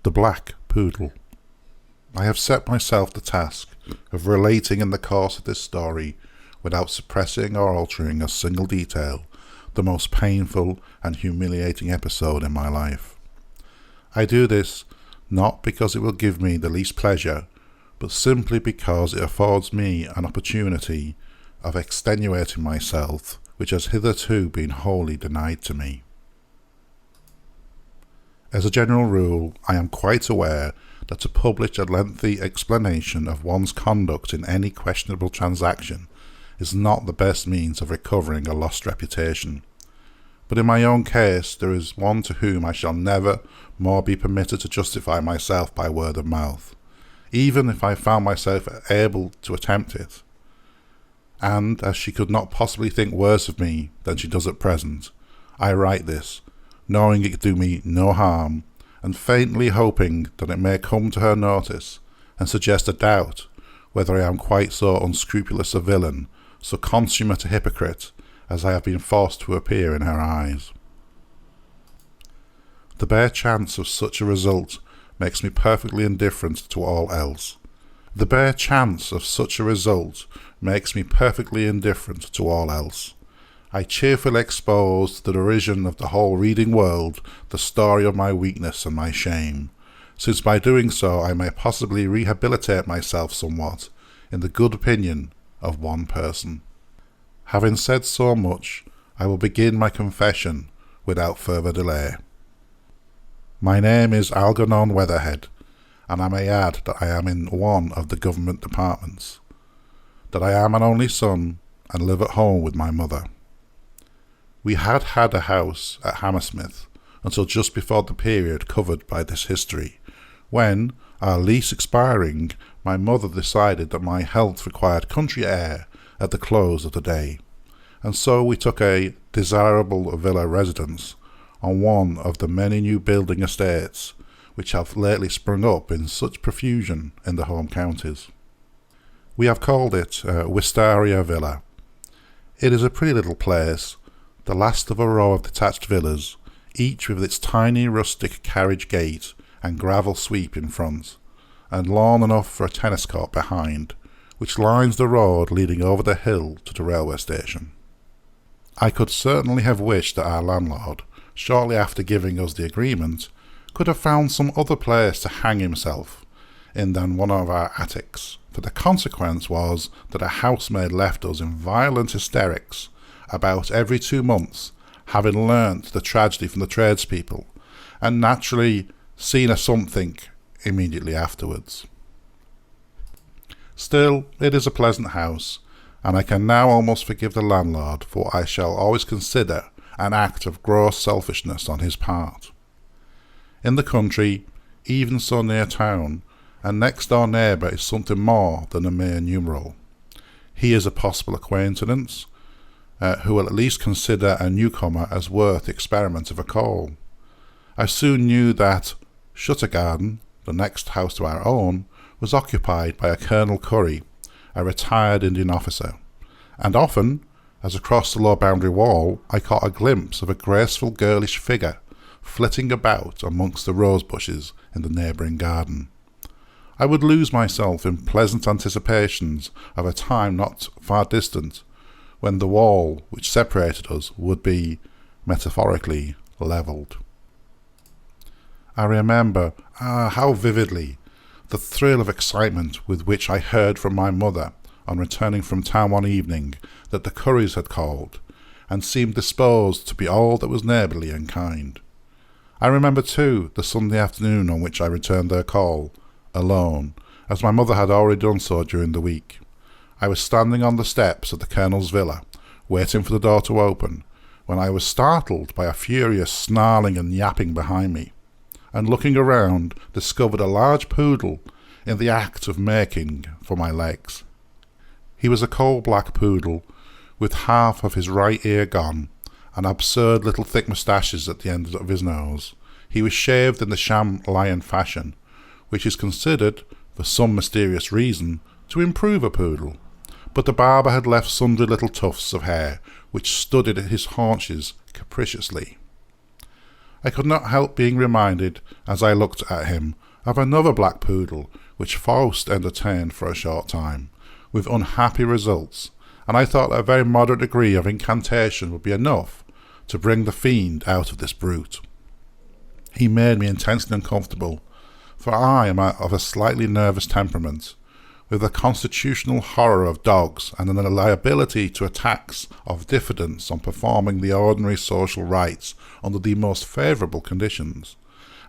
The Black Poodle. I have set myself the task of relating in the course of this story, without suppressing or altering a single detail, the most painful and humiliating episode in my life. I do this not because it will give me the least pleasure, but simply because it affords me an opportunity of extenuating myself, which has hitherto been wholly denied to me. As a general rule, I am quite aware that to publish a lengthy explanation of one's conduct in any questionable transaction is not the best means of recovering a lost reputation. But in my own case, there is one to whom I shall never more be permitted to justify myself by word of mouth, even if I found myself able to attempt it. And as she could not possibly think worse of me than she does at present, I write this, knowing it could do me no harm, and faintly hoping that it may come to her notice and suggest a doubt whether I am quite so unscrupulous a villain, so consummate a hypocrite, as I have been forced to appear in her eyes. The bare chance of such a result makes me perfectly indifferent to all else. The bare chance of such a result makes me perfectly indifferent to all else. I cheerfully expose to the derision of the whole reading world the story of my weakness and my shame, since by doing so I may possibly rehabilitate myself somewhat in the good opinion of one person. Having said so much, I will begin my confession without further delay. My name is Algernon Weatherhead, and I may add that I am in one of the government departments, that I am an only son and live at home with my mother. We had a house at Hammersmith until just before the period covered by this history, when, our lease expiring, my mother decided that my health required country air at the close of the day, and so we took a desirable villa residence on one of the many new building estates which have lately sprung up in such profusion in the home counties. We have called it Wistaria Villa. It is a pretty little place, the last of a row of detached villas, each with its tiny rustic carriage gate and gravel sweep in front, and lawn enough for a tennis court behind, which lines the road leading over the hill to the railway station. I could certainly have wished that our landlord, shortly after giving us the agreement, could have found some other place to hang himself in than one of our attics, for the consequence was that a housemaid left us in violent hysterics about every 2 months, having learnt the tragedy from the tradespeople, and naturally seen a something immediately afterwards. Still, it is a pleasant house, and I can now almost forgive the landlord for what I shall always consider an act of gross selfishness on his part. In the country, even so near town, a next-door neighbour is something more than a mere numeral. He is a possible acquaintance, who will at least consider a newcomer as worth the experiment of a call. I soon knew that Shuttergarden, the next house to our own, was occupied by a Colonel Curry, a retired Indian officer, and often, as across the low boundary wall, I caught a glimpse of a graceful girlish figure flitting about amongst the rose bushes in the neighbouring garden. I would lose myself in pleasant anticipations of a time not far distant, when the wall which separated us would be, metaphorically, levelled. I remember, how vividly, the thrill of excitement with which I heard from my mother on returning from town one evening that the Currys had called, and seemed disposed to be all that was neighbourly and kind. I remember too the Sunday afternoon on which I returned their call, alone, as my mother had already done so during the week. I was standing on the steps of the Colonel's villa, waiting for the door to open, when I was startled by a furious snarling and yapping behind me, and looking around, discovered a large poodle in the act of making for my legs. He was a coal-black poodle, with half of his right ear gone, and absurd little thick moustaches at the end of his nose. He was shaved in the sham lion fashion, which is considered, for some mysterious reason, to improve a poodle, but the barber had left sundry little tufts of hair which studded his haunches capriciously. I could not help being reminded, as I looked at him, of another black poodle, which Faust entertained for a short time, with unhappy results, and I thought that a very moderate degree of incantation would be enough to bring the fiend out of this brute. He made me intensely uncomfortable, for I am of a slightly nervous temperament, with a constitutional horror of dogs and a liability to attacks of diffidence on performing the ordinary social rites under the most favourable conditions,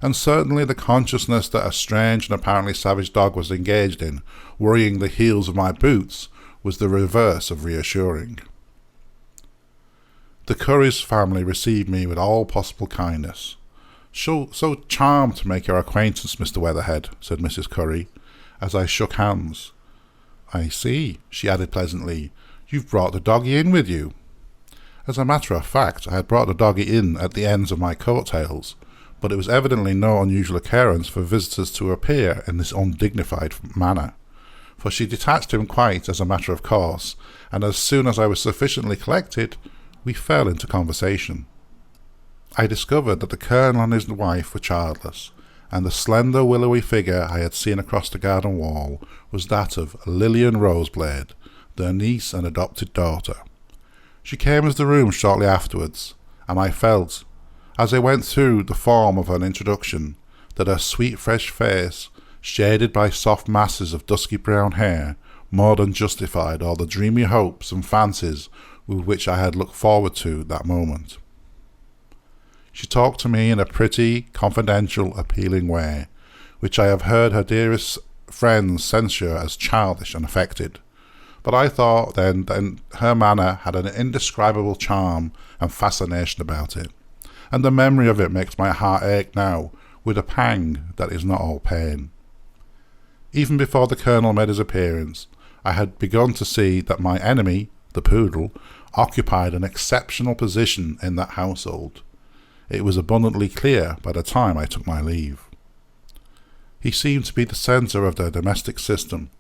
and certainly the consciousness that a strange and apparently savage dog was engaged in worrying the heels of my boots was the reverse of reassuring. The Curry's family received me with all possible kindness. So charmed to make your acquaintance, Mr. Weatherhead," said Mrs. Curry, as I shook hands. "I see," she added pleasantly, "you've brought the doggy in with you." As a matter of fact, I had brought the doggy in at the ends of my coat-tails, but it was evidently no unusual occurrence for visitors to appear in this undignified manner, for she detached him quite as a matter of course, and as soon as I was sufficiently collected, we fell into conversation. I discovered that the Colonel and his wife were childless, and the slender willowy figure I had seen across the garden wall was that of Lillian Roseblade, their niece and adopted daughter. She came into the room shortly afterwards, and I felt, as I went through the form of an introduction, that her sweet fresh face, shaded by soft masses of dusky brown hair, more than justified all the dreamy hopes and fancies with which I had looked forward to that moment. She talked to me in a pretty, confidential, appealing way, which I have heard her dearest friends censure as childish and affected. But I thought then that her manner had an indescribable charm and fascination about it, and the memory of it makes my heart ache now with a pang that is not all pain. Even before the Colonel made his appearance, I had begun to see that my enemy, the poodle, occupied an exceptional position in that household. It was abundantly clear by the time I took my leave. He seemed to be the centre of their domestic system,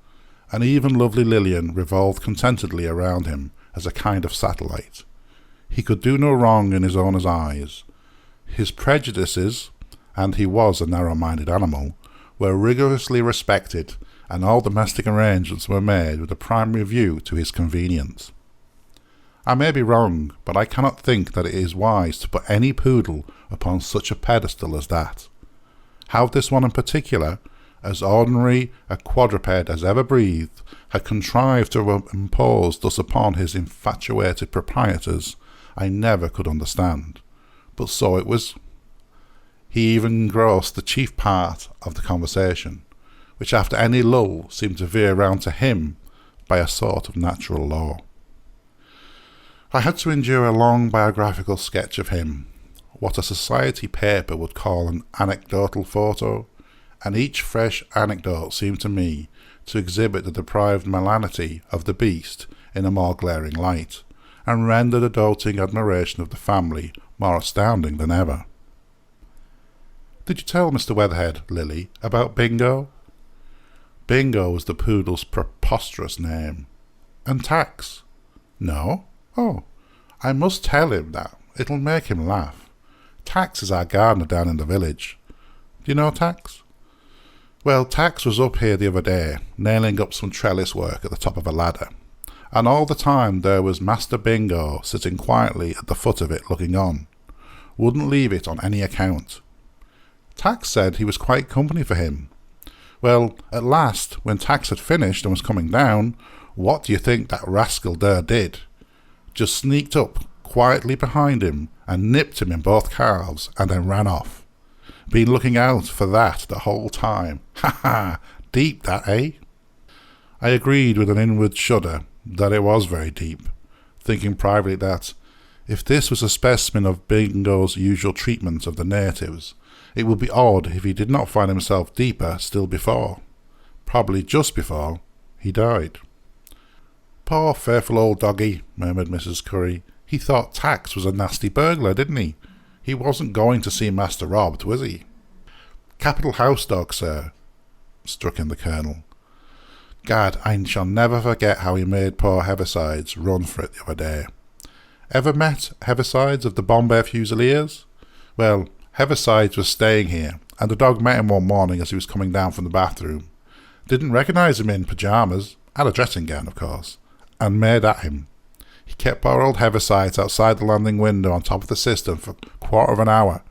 and even lovely Lillian revolved contentedly around him as a kind of satellite. He could do no wrong in his owner's eyes. His prejudices, and he was a narrow-minded animal, were rigorously respected, and all domestic arrangements were made with a primary view to his convenience. I may be wrong, but I cannot think that it is wise to put any poodle upon such a pedestal as that. How this one in particular, as ordinary a quadruped as ever breathed, had contrived to impose thus upon his infatuated proprietors, I never could understand. But so it was. He even engrossed the chief part of the conversation, which after any lull seemed to veer round to him by a sort of natural law. I had to endure a long biographical sketch of him, what a society paper would call an anecdotal photo, and each fresh anecdote seemed to me to exhibit the deprived malignity of the beast in a more glaring light, and render the doting admiration of the family more astounding than ever. "Did you tell Mr. Weatherhead, Lily, about Bingo?" Bingo was the poodle's preposterous name. "And Tax?" "No." "Oh, I must tell him that. It'll make him laugh. Tax is our gardener down in the village. Do you know Tax?" "Well, Tax was up here the other day, nailing up some trellis work at the top of a ladder, and all the time there was Master Bingo sitting quietly at the foot of it looking on. Wouldn't leave it on any account. Tax said he was quite company for him. Well, at last, when Tax had finished and was coming down, what do you think that rascal there did? Just sneaked up quietly behind him and nipped him in both calves and then ran off. Been looking out for that the whole time. Ha ha! Deep that, eh?" I agreed with an inward shudder that it was very deep, thinking privately that, if this was a specimen of Bingo's usual treatment of the natives, it would be odd if he did not find himself deeper still before, probably just before, he died. "Poor faithful old doggy," murmured Mrs. Curry. "He thought Tax was a nasty burglar, didn't he? He wasn't going to see Master robbed, was he?" "Capital house dog, sir," struck in the Colonel. "Gad, I shall never forget how he made poor Heaversides run for it the other day. Ever met Heaversides of the Bombay Fusiliers? Well, Heaversides was staying here, and the dog met him one morning as he was coming down from the bathroom. Didn't recognise him in pyjamas, and a dressing gown of course, and made at him. He kept poor old Heaversides outside the landing window on top of the system for a quarter of an hour,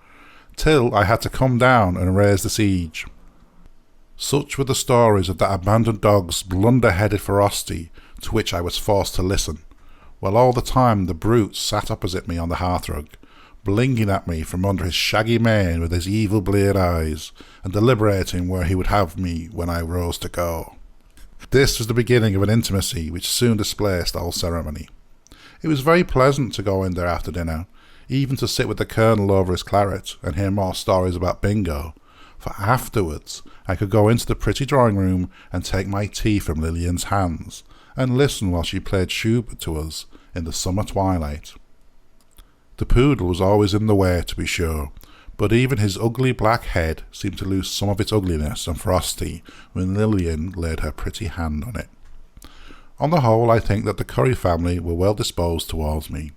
till I had to come down and raise the siege. Such were the stories of that abandoned dog's blunder-headed ferocity to which I was forced to listen, while all the time the brute sat opposite me on the hearthrug, blinking at me from under his shaggy mane with his evil bleared eyes, and deliberating where he would have me when I rose to go. This was the beginning of an intimacy which soon displaced all ceremony. It was very pleasant to go in there after dinner, even to sit with the Colonel over his claret and hear more stories about Bingo, for afterwards I could go into the pretty drawing-room and take my tea from Lillian's hands, and listen while she played Schubert to us in the summer twilight. The poodle was always in the way, to be sure, but even his ugly black head seemed to lose some of its ugliness and ferocity when Lillian laid her pretty hand on it. On the whole, I think that the Curry family were well disposed towards me.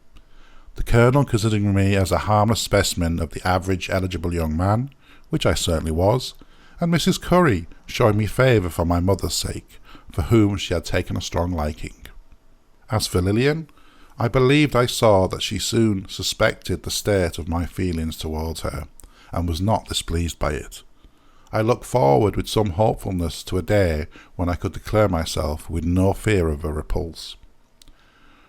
The Colonel considering me as a harmless specimen of the average eligible young man, which I certainly was, and Mrs. Curry showing me favour for my mother's sake, for whom she had taken a strong liking. As for Lillian, I believed I saw that she soon suspected the state of my feelings towards her, and was not displeased by it. I looked forward with some hopefulness to a day when I could declare myself with no fear of a repulse.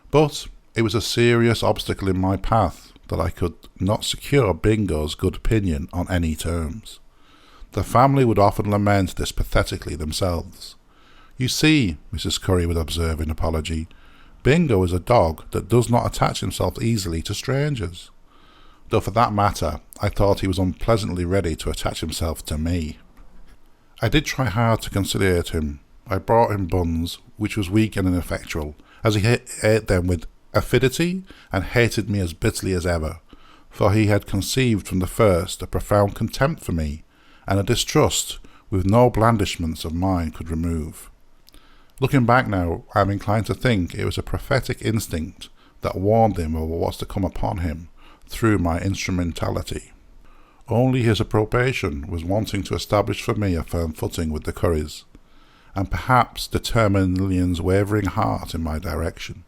But it was a serious obstacle in my path that I could not secure Bingo's good opinion on any terms. The family would often lament this pathetically themselves. "You see," Mrs. Curry would observe in apology, "Bingo is a dog that does not attach himself easily to strangers." Though for that matter, I thought he was unpleasantly ready to attach himself to me. I did try hard to conciliate him. I brought him buns, which was weak and ineffectual, as he ate them with avidity and hated me as bitterly as ever, for he had conceived from the first a profound contempt for me, and a distrust with no blandishments of mine could remove. Looking back now, I am inclined to think it was a prophetic instinct that warned him of what was to come upon him through my instrumentality. Only his approbation was wanting to establish for me a firm footing with the Currys, and perhaps determine Lillian's wavering heart in my direction.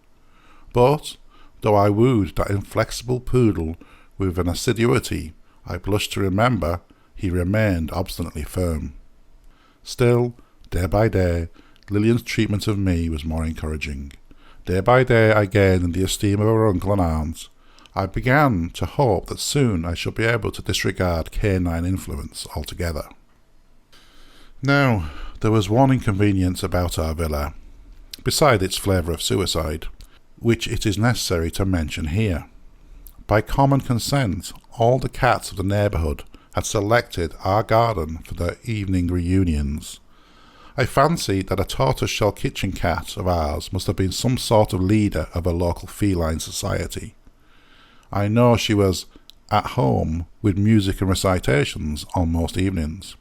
But, though I wooed that inflexible poodle with an assiduity I blush to remember, he remained obstinately firm. Still, day by day, Lillian's treatment of me was more encouraging. Day by day I gained in the esteem of her uncle and aunt. I began to hope that soon I should be able to disregard canine influence altogether. Now, there was one inconvenience about our villa, beside its flavour of suicide, which it is necessary to mention here. By common consent, all the cats of the neighbourhood had selected our garden for their evening reunions. I fancied that a tortoise-shell kitchen cat of ours must have been some sort of leader of a local feline society. I know she was at home with music and recitations on most evenings.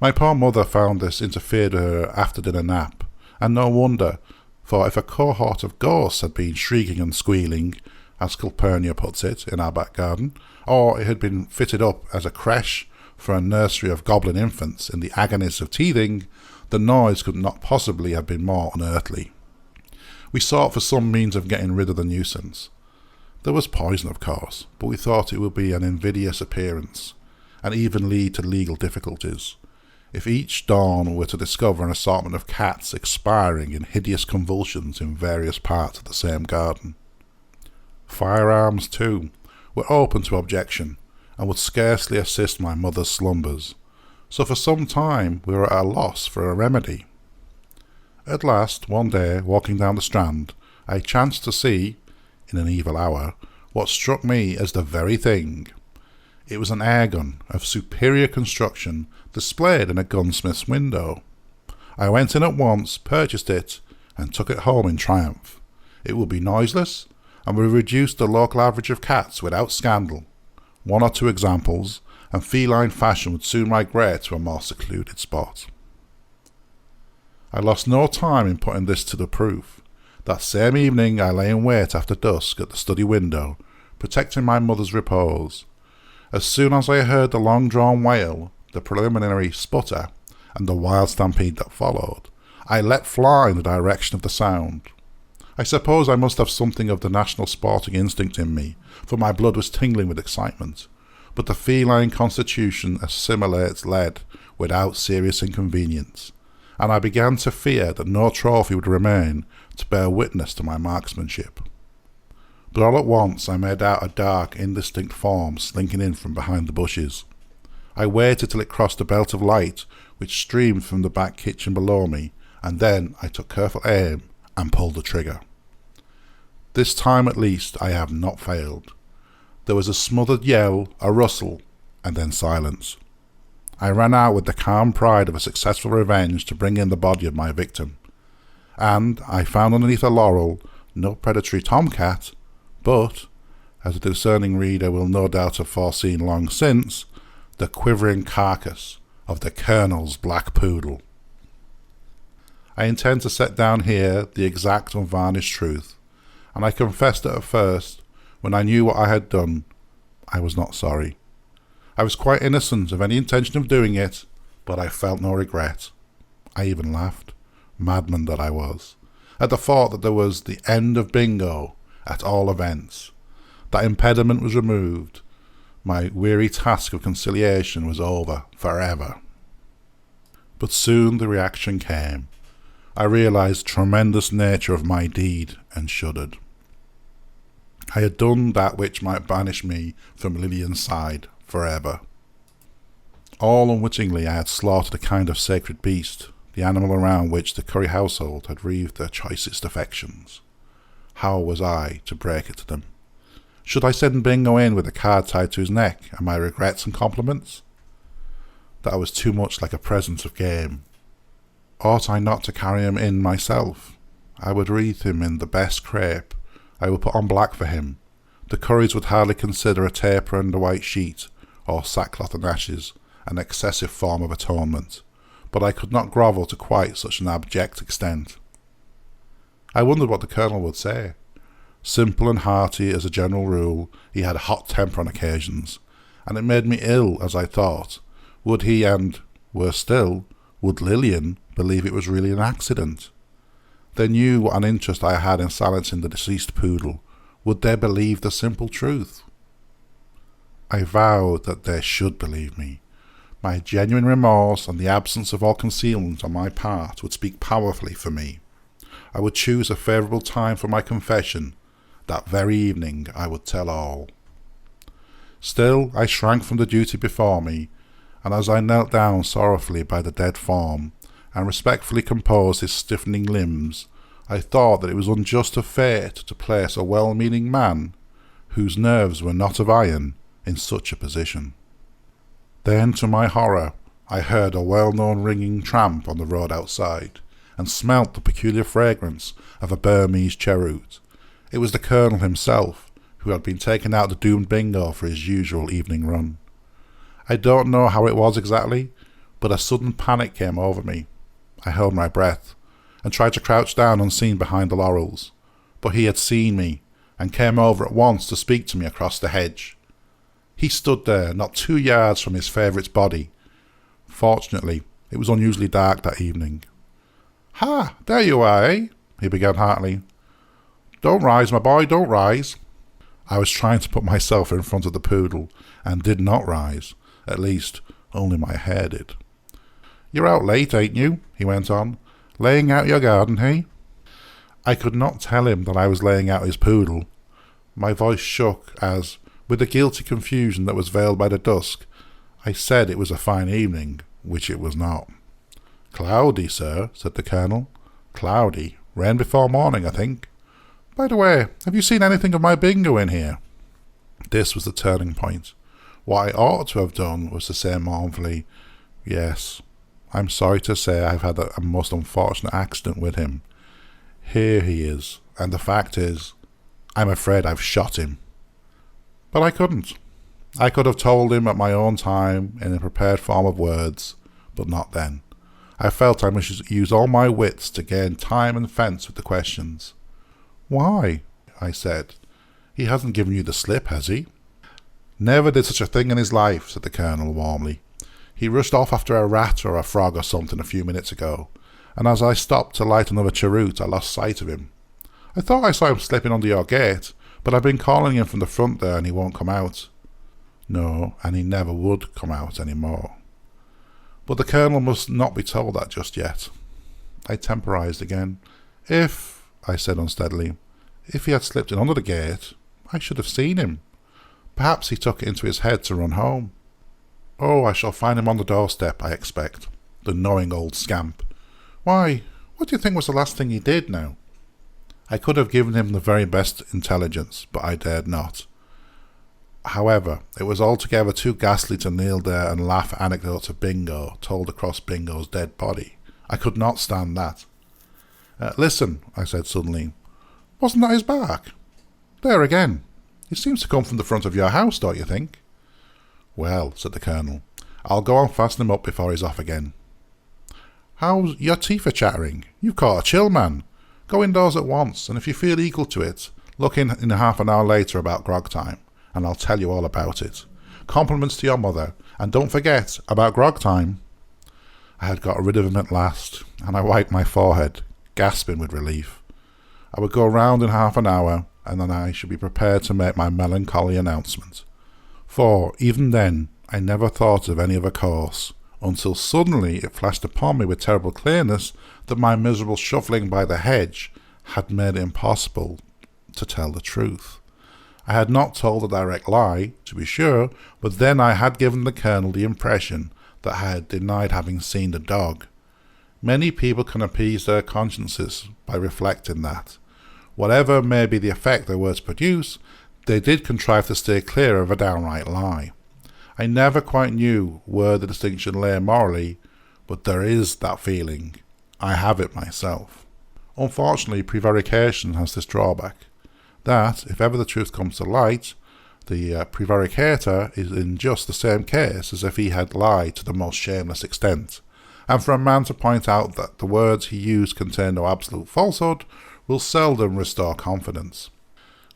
My poor mother found this interfered with her after-dinner nap, and no wonder, for if a cohort of ghosts had been shrieking and squealing, as Calpurnia puts it, in our back garden, or it had been fitted up as a creche for a nursery of goblin infants in the agonies of teething, the noise could not possibly have been more unearthly. We sought for some means of getting rid of the nuisance. There was poison, of course, but we thought it would be an invidious appearance, and even lead to legal difficulties, if each dawn were to discover an assortment of cats expiring in hideous convulsions in various parts of the same garden. Firearms, too, were open to objection, and would scarcely assist my mother's slumbers, so for some time we were at a loss for a remedy. At last, one day, walking down the Strand, I chanced to see, in an evil hour, what struck me as the very thing. It was an air gun of superior construction displayed in a gunsmith's window. I went in at once, purchased it, and took it home in triumph. It would be noiseless, and would reduce the local average of cats without scandal. One or two examples, and feline fashion would soon migrate to a more secluded spot. I lost no time in putting this to the proof. That same evening I lay in wait after dusk at the study window, protecting my mother's repose. As soon as I heard the long-drawn wail, the preliminary sputter, and the wild stampede that followed, I let fly in the direction of the sound. I suppose I must have something of the national sporting instinct in me, for my blood was tingling with excitement, but the feline constitution assimilates lead without serious inconvenience, and I began to fear that no trophy would remain to bear witness to my marksmanship. But all at once I made out a dark, indistinct form slinking in from behind the bushes. I waited till it crossed a belt of light which streamed from the back kitchen below me, and then I took careful aim and pulled the trigger. This time at least I have not failed. There was a smothered yell, a rustle, and then silence. I ran out with the calm pride of a successful revenge to bring in the body of my victim, and I found underneath a laurel no predatory tomcat, but, as a discerning reader will no doubt have foreseen long since, the quivering carcass of the Colonel's Black Poodle. I intend to set down here the exact unvarnished truth, and I confess that at first, when I knew what I had done, I was not sorry. I was quite innocent of any intention of doing it, but I felt no regret. I even laughed, madman that I was, at the thought that there was the end of bingo at all events. That impediment was removed. My weary task of conciliation was over forever. But soon the reaction came. I realized the tremendous nature of my deed and shuddered. I had done that which might banish me from Lillian's side forever. All unwittingly I had slaughtered a kind of sacred beast, the animal around which the Curry household had wreathed their choicest affections. How was I to break it to them? Should I send Bingo in with a card tied to his neck and my regrets and compliments? That was too much like a present of game. Ought I not to carry him in myself? I would wreathe him in the best crape. I would put on black for him. The Currys would hardly consider a taper and a white sheet, or sackcloth and ashes, an excessive form of atonement, but I could not grovel to quite such an abject extent. I wondered what the Colonel would say. Simple and hearty as a general rule, he had a hot temper on occasions, and it made me ill as I thought. Would he and, worse still, would Lillian believe it was really an accident? They knew what an interest I had in silencing the deceased poodle. Would they believe the simple truth? I vowed that they should believe me. My genuine remorse and the absence of all concealment on my part would speak powerfully for me. I would choose a favourable time for my confession. That very evening I would tell all. Still I shrank from the duty before me, and as I knelt down sorrowfully by the dead form, and respectfully composed his stiffening limbs, I thought that it was unjust of fate to place a well-meaning man, whose nerves were not of iron, in such a position. Then, to my horror, I heard a well-known ringing tramp on the road outside, and smelt the peculiar fragrance of a Burmese cheroot. It was the Colonel himself, who had been taken out to doomed Bingo for his usual evening run. I don't know how it was exactly, but a sudden panic came over me. I held my breath, and tried to crouch down unseen behind the laurels, but he had seen me, and came over at once to speak to me across the hedge. He stood there, not 2 yards from his favourite's body. Fortunately, it was unusually dark that evening. "Ha, there you are, eh?" he began heartily. "Don't rise, my boy, don't rise." I was trying to put myself in front of the poodle, and did not rise. At least, only my hair did. "You're out late, ain't you?" he went on. "Laying out your garden, hey?" I could not tell him that I was laying out his poodle. My voice shook as, with a guilty confusion that was veiled by the dusk, I said it was a fine evening, which it was not. "Cloudy, sir," said the Colonel. "Cloudy. Rain before morning, I think. By the way, have you seen anything of my Bingo in here?" This was the turning point. What I ought to have done was to say mournfully, "Yes, I'm sorry to say I've had a most unfortunate accident with him. Here he is, and the fact is, I'm afraid I've shot him." But I couldn't. I could have told him at my own time in a prepared form of words, but not then. I felt I must use all my wits to gain time and fence with the questions. "Why?" I said. "He hasn't given you the slip, has he?" Never did such a thing in his life, said the Colonel warmly. He rushed off after a rat or a frog or something a few minutes ago, and as I stopped to light another cheroot, I lost sight of him. I thought I saw him slipping under your gate, but I've been calling him from the front there and he won't come out. No, and he never would come out any more. But the Colonel must not be told that just yet. I temporised again. If, I said unsteadily, if he had slipped in under the gate, I should have seen him. Perhaps he took it into his head to run home. Oh, I shall find him on the doorstep, I expect. The knowing old scamp. Why, what do you think was the last thing he did now? I could have given him the very best intelligence, but I dared not. However, it was altogether too ghastly to kneel there and laugh at anecdotes of Bingo told across Bingo's dead body. I could not stand that. Listen, I said suddenly. Wasn't that his bark? There again. He seems to come from the front of your house, don't you think? Well, said the Colonel, I'll go and fasten him up before he's off again. How's your teeth are chattering? You've caught a chill, man. Go indoors at once, and if you feel equal to it, look in half an hour later about grog time, and I'll tell you all about it. Compliments to your mother, and don't forget about grog time. I had got rid of him at last, and I wiped my forehead, gasping with relief. I would go round in half an hour, and then I should be prepared to make my melancholy announcement. For, even then, I never thought of any other course, until suddenly it flashed upon me with terrible clearness that my miserable shuffling by the hedge had made it impossible to tell the truth. I had not told a direct lie, to be sure, but then I had given the Colonel the impression that I had denied having seen the dog. Many people can appease their consciences by reflecting that, whatever may be the effect their words produce, they did contrive to stay clear of a downright lie. I never quite knew where the distinction lay morally, but there is that feeling. I have it myself. Unfortunately, prevarication has this drawback, that, if ever the truth comes to light, the prevaricator is in just the same case as if he had lied to the most shameless extent, and for a man to point out that the words he used contain no absolute falsehood will seldom restore confidence.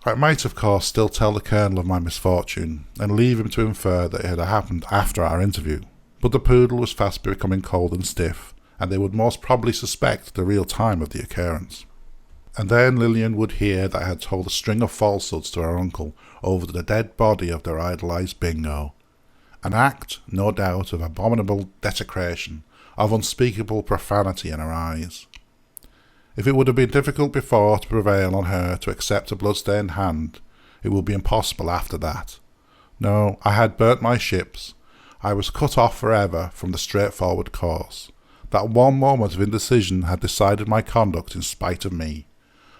I might, of course, still tell the Colonel of my misfortune, and leave him to infer that it had happened after our interview, but the poodle was fast becoming cold and stiff, and they would most probably suspect the real time of the occurrence. And then Lillian would hear that I had told a string of falsehoods to her uncle over the dead body of their idolised Bingo, an act, no doubt, of abominable desecration, of unspeakable profanity in her eyes. If it would have been difficult before to prevail on her to accept a blood-stained hand, it would be impossible after that. No, I had burnt my ships. I was cut off forever from the straightforward course. That one moment of indecision had decided my conduct in spite of me.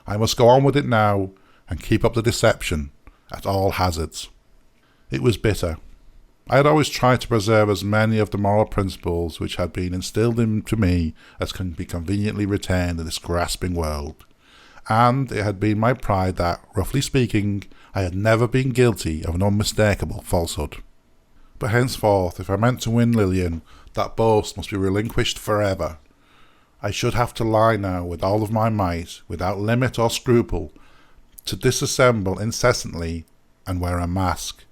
I must go on with it now, and keep up the deception, at all hazards. It was bitter. I had always tried to preserve as many of the moral principles which had been instilled into me as can be conveniently retained in this grasping world, and it had been my pride that, roughly speaking, I had never been guilty of an unmistakable falsehood. But henceforth, if I meant to win Lillian, that boast must be relinquished forever. I should have to lie now with all of my might, without limit or scruple, to disassemble incessantly and wear a mask,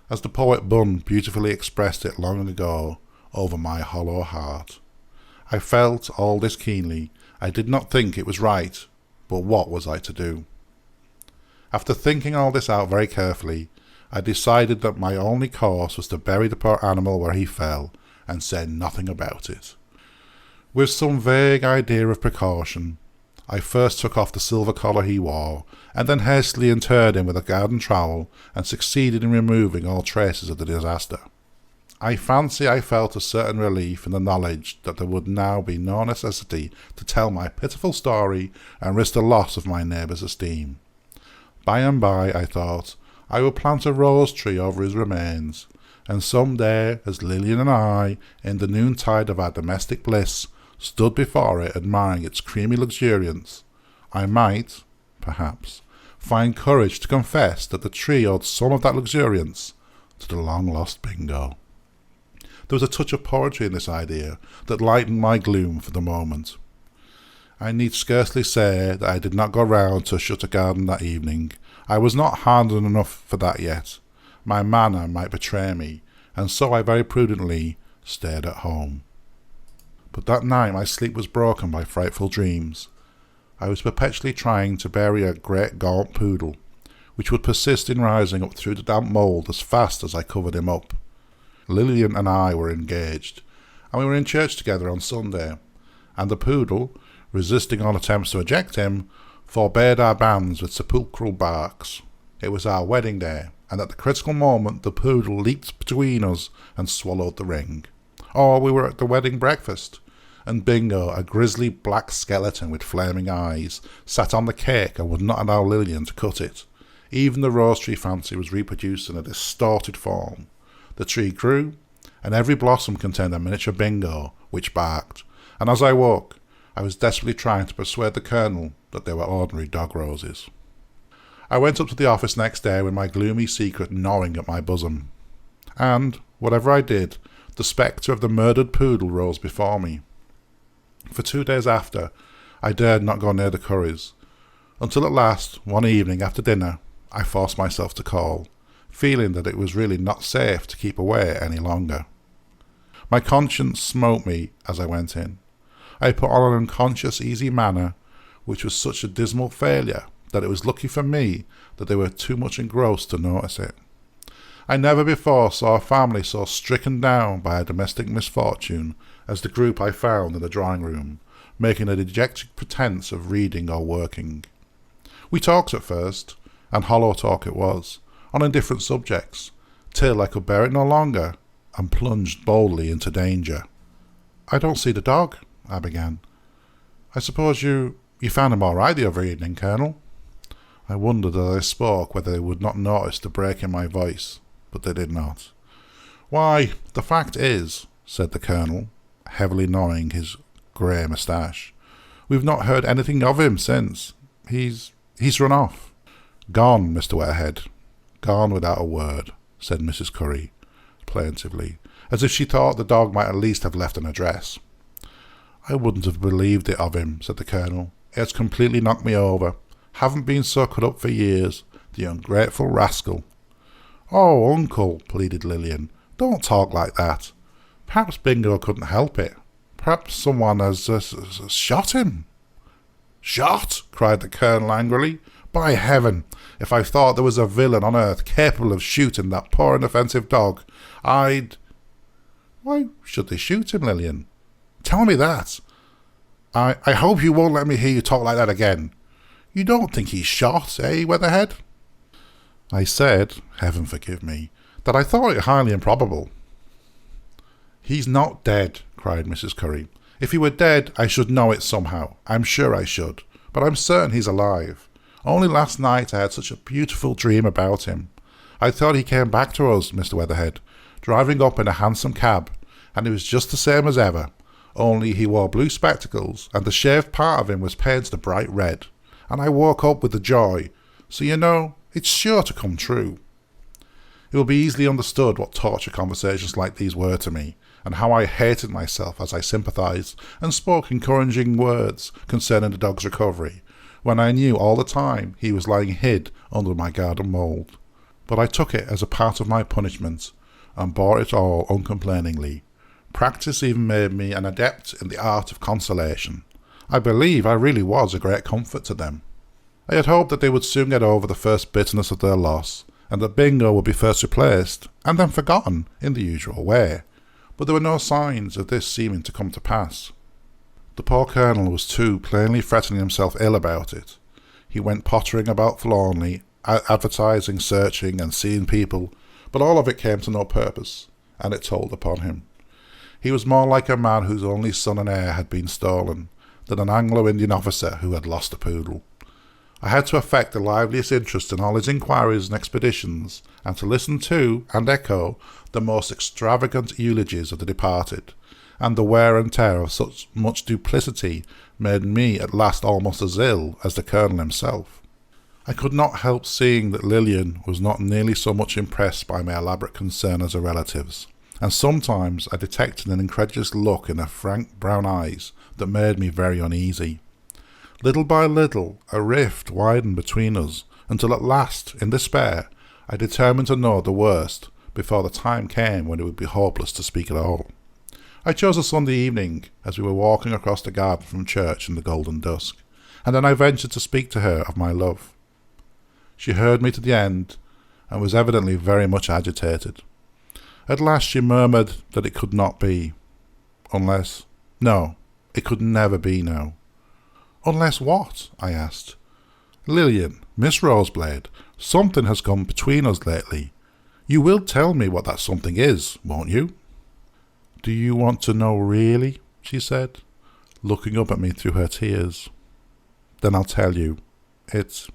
as the poet Bunn beautifully expressed it long ago, over my hollow heart. I felt all this keenly. I did not think it was right, but what was I to do? After thinking all this out very carefully, I decided that my only course was to bury the poor animal where he fell, and say nothing about it. With some vague idea of precaution, I first took off the silver collar he wore, and then hastily interred him with a garden trowel, and succeeded in removing all traces of the disaster. I fancy I felt a certain relief in the knowledge that there would now be no necessity to tell my pitiful story and risk the loss of my neighbour's esteem. By and by, I thought, I will plant a rose tree over his remains, and some day, as Lillian and I, in the noontide of our domestic bliss, stood before it admiring its creamy luxuriance, I might, perhaps, find courage to confess that the tree owed some of that luxuriance to the long-lost Bingo. There was a touch of poetry in this idea that lightened my gloom for the moment. I need scarcely say that I did not go round to Shutter Garden that evening. I was not hardened enough for that yet. my manner might betray me, and so I very prudently stayed at home. But that night my sleep was broken by frightful dreams. I was perpetually trying to bury a great gaunt poodle, which would persist in rising up through the damp mould as fast as I covered him up. Lillian and I were engaged, and we were in church together on Sunday, and the poodle, resisting all attempts to eject him, forbade our banns with sepulchral barks. It was our wedding day, and at the critical moment the poodle leaped between us and swallowed the ring. Or we were at the wedding breakfast, and Bingo, a grisly black skeleton with flaming eyes, sat on the cake and would not allow Lillian to cut it. Even the rose tree fancy was reproduced in a distorted form. The tree grew, and every blossom contained a miniature Bingo, which barked, and as I woke, I was desperately trying to persuade the Colonel that they were ordinary dog roses. I went up to the office next day with my gloomy secret gnawing at my bosom, and, whatever I did, the spectre of the murdered poodle rose before me. For 2 days after, I dared not go near the Currys, until at last, one evening after dinner, I forced myself to call, feeling that it was really not safe to keep away any longer. My conscience smote me as I went in. I put on an unconscious, easy manner, which was such a dismal failure that it was lucky for me that they were too much engrossed to notice it. I never before saw a family so stricken down by a domestic misfortune as the group I found in the drawing-room, making a dejected pretence of reading or working. We talked at first, and hollow talk it was, on indifferent subjects, till I could bear it no longer, and plunged boldly into danger. "I don't see the dog," I began. "I suppose you found him all right the other evening, Colonel?" I wondered as I spoke whether they would not notice the break in my voice, but they did not. "Why, the fact is," said the Colonel, heavily gnawing his grey moustache, "we've not heard anything of him since. He's run off." "Gone, Mr. Weatherhead. Gone without a word," said Mrs. Curry, plaintively, as if she thought the dog might at least have left an address. "I wouldn't have believed it of him," said the Colonel. "It's completely knocked me over. Haven't been so cut up for years. The ungrateful rascal." "Oh, Uncle," pleaded Lillian, "don't talk like that. Perhaps Bingo couldn't help it. Perhaps someone has shot him." "Shot?" cried the Colonel angrily. "By heaven, if I thought there was a villain on earth capable of shooting that poor inoffensive dog, I'd—" "Why should they shoot him, Lillian? Tell me that. I hope you won't let me hear you talk like that again. You don't think he's shot, eh, Weatherhead?" "I said, heaven forgive me, that I thought it highly improbable." "He's not dead," cried Mrs. Curry. "If he were dead, I should know it somehow. I'm sure I should. But I'm certain he's alive. Only last night I had such a beautiful dream about him. I thought he came back to us, Mr. Weatherhead, driving up in a hansom cab, and he was just the same as ever, only he wore blue spectacles, and the shaved part of him was painted a bright red. And I woke up with the joy, so you know, it's sure to come true." It will be easily understood what torture conversations like these were to me, and how I hated myself as I sympathised and spoke encouraging words concerning the dog's recovery, when I knew all the time he was lying hid under my garden mould. But I took it as a part of my punishment, and bore it all uncomplainingly. Practice even made me an adept in the art of consolation. I believe I really was a great comfort to them. I had hoped that they would soon get over the first bitterness of their loss, and that Bingo would be first replaced, and then forgotten in the usual way, but there were no signs of this seeming to come to pass. The poor Colonel was too plainly fretting himself ill about it. He went pottering about forlornly, advertising, searching, and seeing people, but all of it came to no purpose, and it told upon him. He was more like a man whose only son and heir had been stolen, than an Anglo-Indian officer who had lost a poodle. I had to affect the liveliest interest in all his inquiries and expeditions, and to listen to, and echo, the most extravagant eulogies of the departed, and the wear and tear of such much duplicity made me at last almost as ill as the Colonel himself. I could not help seeing that Lillian was not nearly so much impressed by my elaborate concern as her relatives, and sometimes I detected an incredulous look in her frank brown eyes that made me very uneasy. Little by little, a rift widened between us, until at last, in despair, I determined to know the worst before the time came when it would be hopeless to speak at all. I chose a Sunday evening as we were walking across the garden from church in the golden dusk, and then I ventured to speak to her of my love. She heard me to the end, and was evidently very much agitated. At last she murmured that it could not be. Unless... No, it could never be now. Unless what? I asked. Lillian, Miss Roseblade, something has come between us lately. You will tell me what that something is, won't you? Do you want to know really? She said, looking up at me through her tears. Then I'll tell you. It's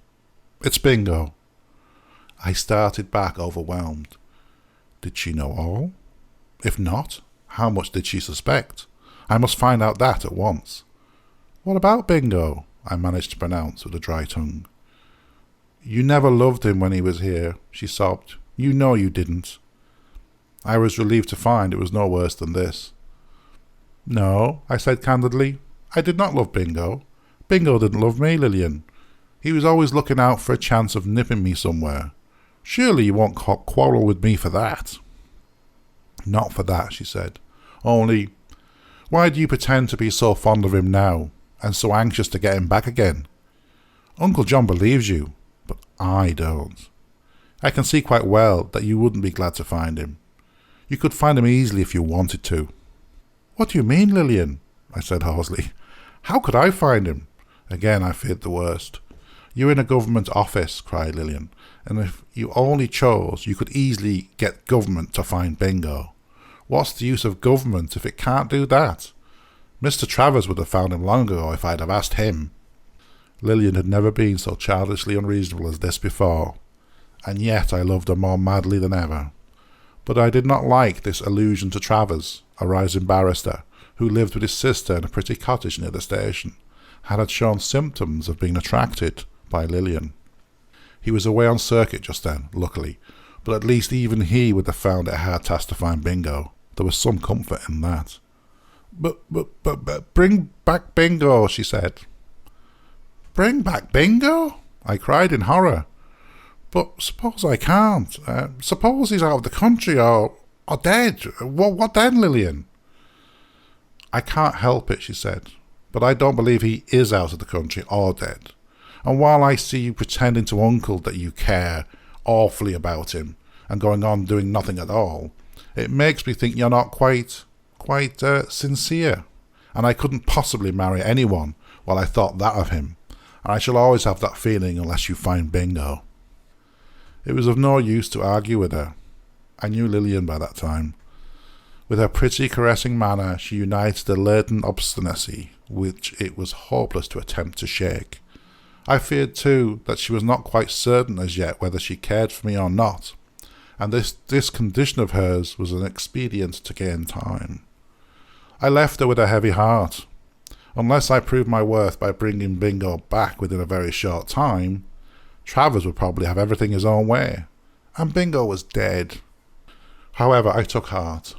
bingo. I started back overwhelmed. Did she know all? If not, how much did she suspect? I must find out that at once. What about bingo? I managed to pronounce with a dry tongue. You never loved him when he was here, she sobbed. You know you didn't. I was relieved to find it was no worse than this. No, I said candidly. I did not love Bingo. Bingo didn't love me, Lillian. He was always looking out for a chance of nipping me somewhere. Surely you won't quarrel with me for that. Not for that, she said. Only, why do you pretend to be so fond of him now, and so anxious to get him back again? Uncle John believes you, but I don't. I can see quite well that you wouldn't be glad to find him. You could find him easily if you wanted to. What do you mean, Lillian? I said hoarsely. How could I find him? Again I feared the worst. You're in a government office, cried Lillian, and if you only chose, you could easily get government to find Bingo. What's the use of government if it can't do that? Mr. Travers would have found him long ago if I'd have asked him. Lillian had never been so childishly unreasonable as this before, and yet I loved her more madly than ever. But I did not like this allusion to Travers, a rising barrister, who lived with his sister in a pretty cottage near the station, and had shown symptoms of being attracted by Lillian. He was away on circuit just then, luckily, but at least even he would have found it a hard task to find Bingo. There was some comfort in that. But bring back Bingo, she said. Bring back Bingo? I cried in horror. But suppose I can't. Suppose he's out of the country or dead. What then, Lillian? I can't help it, she said, but I don't believe he is out of the country or dead. And while I see you pretending to Uncle that you care awfully about him and going on doing nothing at all, it makes me think you're not quite sincere. And I couldn't possibly marry anyone while I thought that of him, and I shall always have that feeling unless you find Bingo. It was of no use to argue with her. I knew Lillian by that time. With her pretty caressing manner she united a latent obstinacy which it was hopeless to attempt to shake. I feared too that she was not quite certain as yet whether she cared for me or not, and this condition of hers was an expedient to gain time. I left her with a heavy heart. Unless I proved my worth by bringing Bingo back within a very short time, Travers would probably have everything his own way, and Bingo was dead. However, I took heart.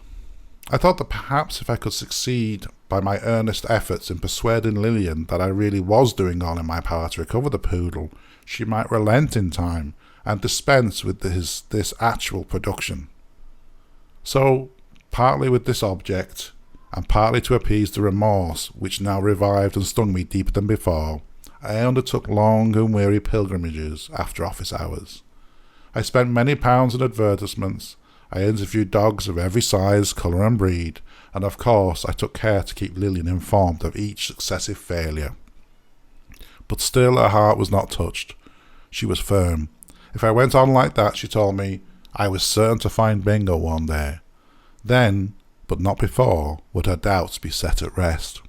I thought that perhaps if I could succeed by my earnest efforts in persuading Lillian that I really was doing all in my power to recover the poodle, she might relent in time and dispense with this actual production. So, partly with this object, and partly to appease the remorse which now revived and stung me deeper than before, I undertook long and weary pilgrimages after office hours. I spent many pounds in advertisements. I interviewed dogs of every size, colour and breed, and of course I took care to keep Lillian informed of each successive failure. But still her heart was not touched. She was firm. If I went on like that, she told me, I was certain to find Bingo one day. Then, but not before, would her doubts be set at rest.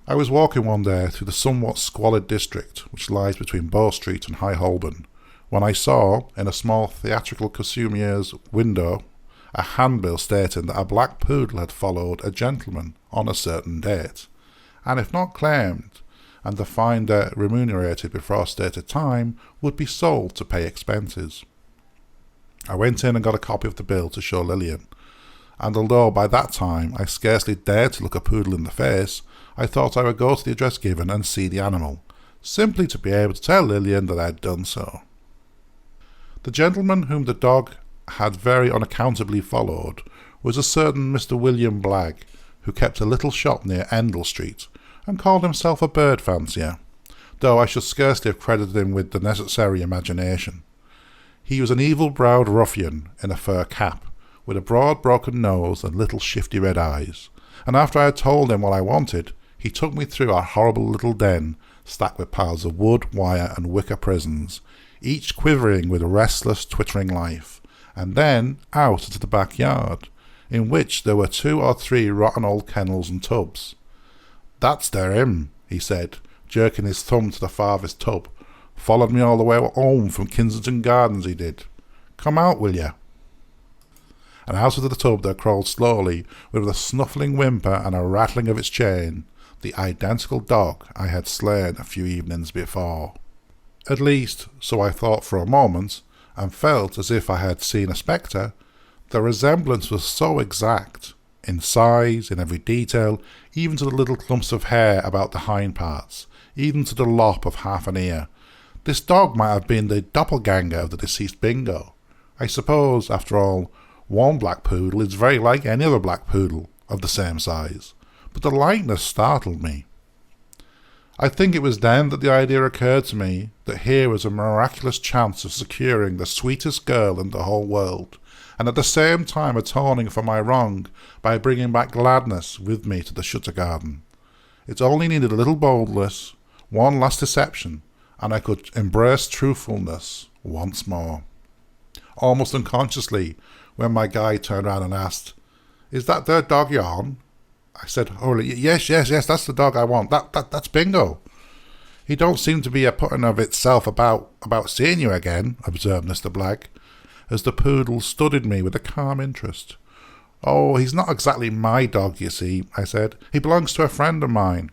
I was walking one day through the somewhat squalid district which lies between Bow Street and High Holborn, when I saw, in a small theatrical costumier's window, a handbill stating that a black poodle had followed a gentleman on a certain date, and if not claimed, and the finder remunerated before a stated time, would be sold to pay expenses. I went in and got a copy of the bill to show Lillian, and although by that time I scarcely dared to look a poodle in the face, I thought I would go to the address given and see the animal, simply to be able to tell Lillian that I had done so. The gentleman whom the dog had very unaccountably followed was a certain Mr. William Blagg, who kept a little shop near Endell Street, and called himself a bird fancier, though I should scarcely have credited him with the necessary imagination. He was an evil-browed ruffian in a fur cap, with a broad broken nose and little shifty red eyes, and after I had told him what I wanted, he took me through our horrible little den, stacked with piles of wood, wire, and wicker prisons, each quivering with restless, twittering life, and then out into the backyard, in which there were 2 or 3 rotten old kennels and tubs. "That's there him," he said, jerking his thumb to the farthest tub. "Followed me all the way home from Kensington Gardens, he did. Come out, will you?" And out of the tub there crawled slowly, with a snuffling whimper and a rattling of its chain, the identical dog I had slain a few evenings before. At least, so I thought for a moment, and felt as if I had seen a spectre. The resemblance was so exact, in size, in every detail, even to the little clumps of hair about the hind parts, even to the lop of half an ear. This dog might have been the doppelganger of the deceased Bingo. I suppose, after all, one black poodle is very like any other black poodle of the same size, but the likeness startled me. I think it was then that the idea occurred to me that here was a miraculous chance of securing the sweetest girl in the whole world, and at the same time atoning for my wrong by bringing back gladness with me to the Shutter Garden. It only needed a little boldness, one last deception, and I could embrace truthfulness once more. Almost unconsciously, when my guide turned round and asked, "Is that there dog you on?" I said, "Oh, yes, that's the dog I want. That's Bingo." "He don't seem to be a putting of itself about seeing you again," observed Mr. Blagg, as the poodle studied me with a calm interest. "Oh, he's not exactly my dog, you see," I said. "He belongs to a friend of mine."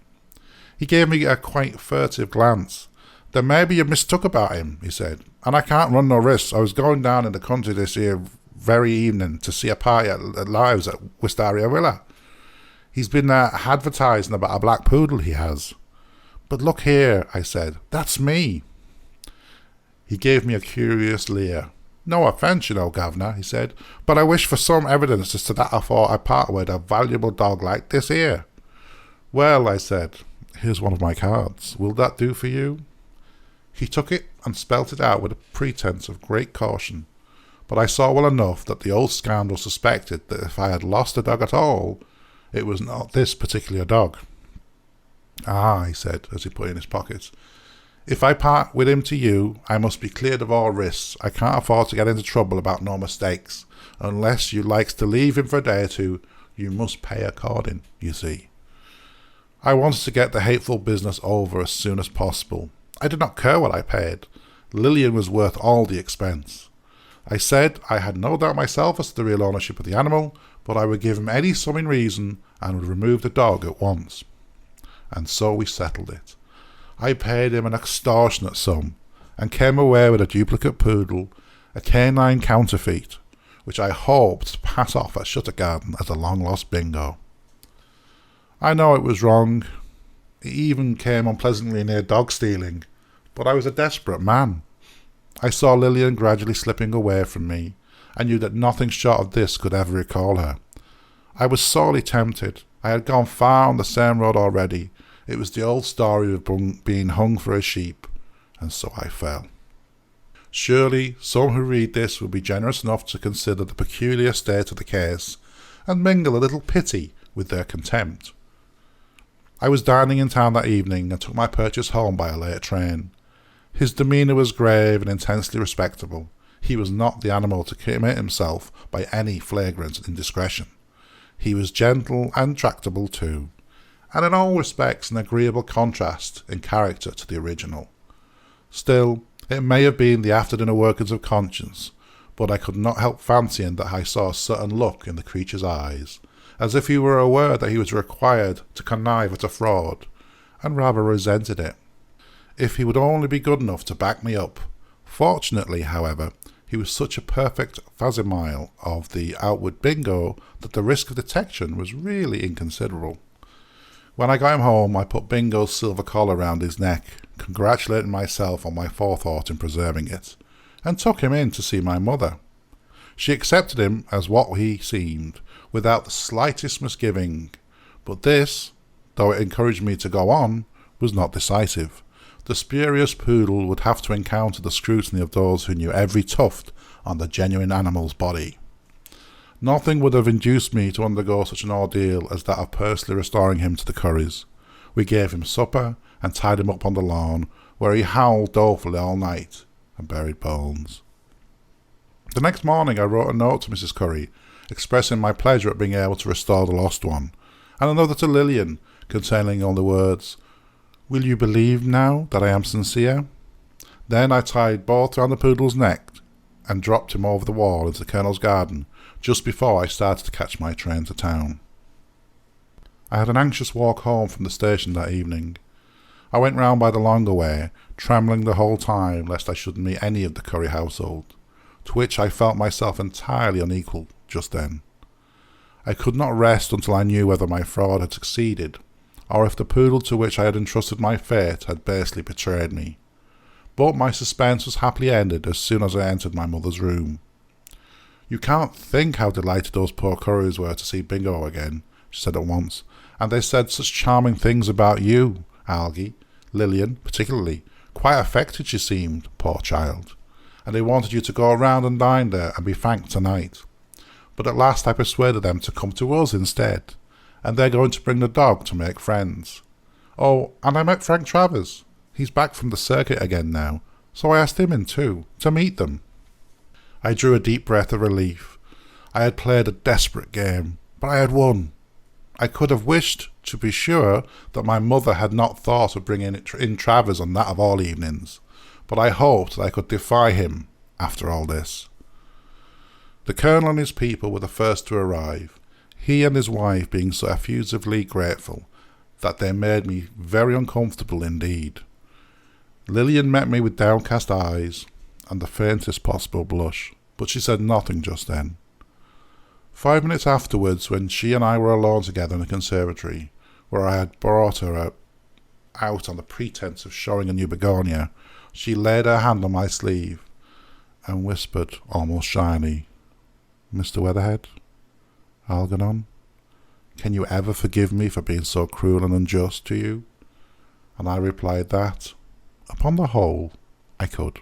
He gave me a quite furtive glance. "Then maybe you mistook about him," he said, "and I can't run no risks. I was going down in the country this here very evening to see a party at Lives at Wistaria Villa. He's been advertising about a black poodle, he has." "But look here," I said, "that's me." He gave me a curious leer. "No offence, you know, Governor," he said, "but I wish for some evidence as to that afore I part with a valuable dog like this here." "Well," I said, "here's one of my cards. Will that do for you?" He took it and spelt it out with a pretence of great caution, but I saw well enough that the old scoundrel suspected that if I had lost a dog at all, it was not this particular dog. "Ah," he said, as he put it in his pocket, "if I part with him to you, I must be cleared of all risks. I can't afford to get into trouble about no mistakes. Unless you likes to leave him for a day or two, you must pay according, you see." I wanted to get the hateful business over as soon as possible. I did not care what I paid. Lillian was worth all the expense. I said I had no doubt myself as to the real ownership of the animal, but I would give him any sum in reason and would remove the dog at once. And so we settled it. I paid him an extortionate sum, and came away with a duplicate poodle, a canine counterfeit, which I hoped to pass off at Shutter Garden as a long-lost Bingo. I know it was wrong. It even came unpleasantly near dog stealing, but I was a desperate man. I saw Lillian gradually slipping away from me, and knew that nothing short of this could ever recall her. I was sorely tempted. I had gone far on the same road already. It was the old story of being hung for a sheep, and so I fell. Surely some who read this will be generous enough to consider the peculiar state of the case, and mingle a little pity with their contempt. I was dining in town that evening, and took my purchase home by a late train. His demeanour was grave and intensely respectable. He was not the animal to commit himself by any flagrant indiscretion. He was gentle and tractable too, and in all respects an agreeable contrast in character to the original. Still, it may have been the after-dinner workings of conscience, but I could not help fancying that I saw a certain look in the creature's eyes, as if he were aware that he was required to connive at a fraud, and rather resented it. If he would only be good enough to back me up. Fortunately, however, he was such a perfect facsimile of the outward Bingo that the risk of detection was really inconsiderable. When I got him home, I put Bingo's silver collar round his neck, congratulating myself on my forethought in preserving it. and took him in to see my mother. She accepted him as what he seemed, without the slightest misgiving, but this, though it encouraged me to go on, was not decisive. The spurious poodle would have to encounter the scrutiny of those who knew every tuft on the genuine animal's body. Nothing would have induced me to undergo such an ordeal as that of personally restoring him to the Currys. We gave him supper and tied him up on the lawn, where he howled dolefully all night and buried bones. The next morning I wrote a note to Mrs. Curry, expressing my pleasure at being able to restore the lost one, and another to Lillian, containing only words, "Will you believe now that I am sincere?" Then I tied both round the poodle's neck and dropped him over the wall into the Colonel's garden just before I started to catch my train to town. I had an anxious walk home from the station that evening. I went round by the longer way, trembling the whole time lest I should meet any of the Curry household, to which I felt myself entirely unequal just then. I could not rest until I knew whether my fraud had succeeded, or if the poodle to which I had entrusted my fate had basely betrayed me. But my suspense was happily ended as soon as I entered my mother's room. "You can't think how delighted those poor Currys were to see Bingo again," she said at once, "and they said such charming things about you, Algy, Lillian particularly. Quite affected she seemed, poor child, and they wanted you to go round and dine there and be thanked tonight. But at last I persuaded them to come to us instead, and they're going to bring the dog to make friends. Oh, and I met Frank Travers. He's back from the circuit again now, so I asked him in too, to meet them." I drew a deep breath of relief. I had played a desperate game, but I had won. I could have wished, to be sure, that my mother had not thought of bringing in Travers on that of all evenings, but I hoped that I could defy him after all this. The Colonel and his people were the first to arrive, he and his wife being so effusively grateful that they made me very uncomfortable indeed. Lillian met me with downcast eyes and the faintest possible blush, but she said nothing just then. 5 minutes afterwards, when she and I were alone together in the conservatory, where I had brought her out on the pretence of showing a new begonia, she laid her hand on my sleeve and whispered almost shyly, "Mr. Weatherhead, Algernon, can you ever forgive me for being so cruel and unjust to you?" And I replied that, upon the whole, I could.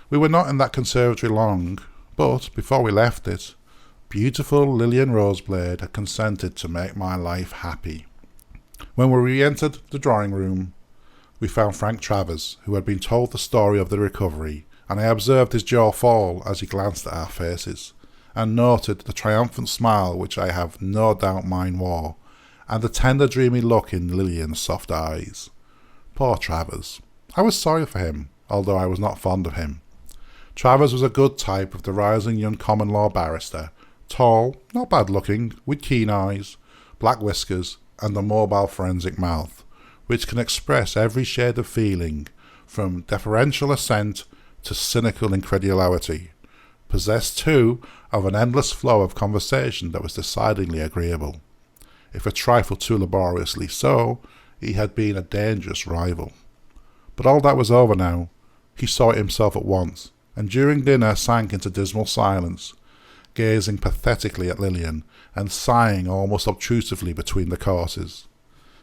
We were not in that conservatory long, but before we left it, beautiful Lillian Roseblade had consented to make my life happy. When we re-entered the drawing-room, we found Frank Travers, who had been told the story of the recovery, and I observed his jaw fall as he glanced at our faces, and noted the triumphant smile which I have no doubt mine wore, and the tender dreamy look in Lillian's soft eyes. Poor Travers. I was sorry for him, although I was not fond of him. Travers was a good type of the rising young common law barrister, tall, not bad looking, with keen eyes, black whiskers, and a mobile forensic mouth, which can express every shade of feeling, from deferential assent to cynical incredulity, possessed too of an endless flow of conversation that was decidedly agreeable. If a trifle too laboriously so, he had been a dangerous rival. But all that was over now. He saw it himself at once, and during dinner sank into dismal silence, gazing pathetically at Lillian, and sighing almost obtrusively between the courses.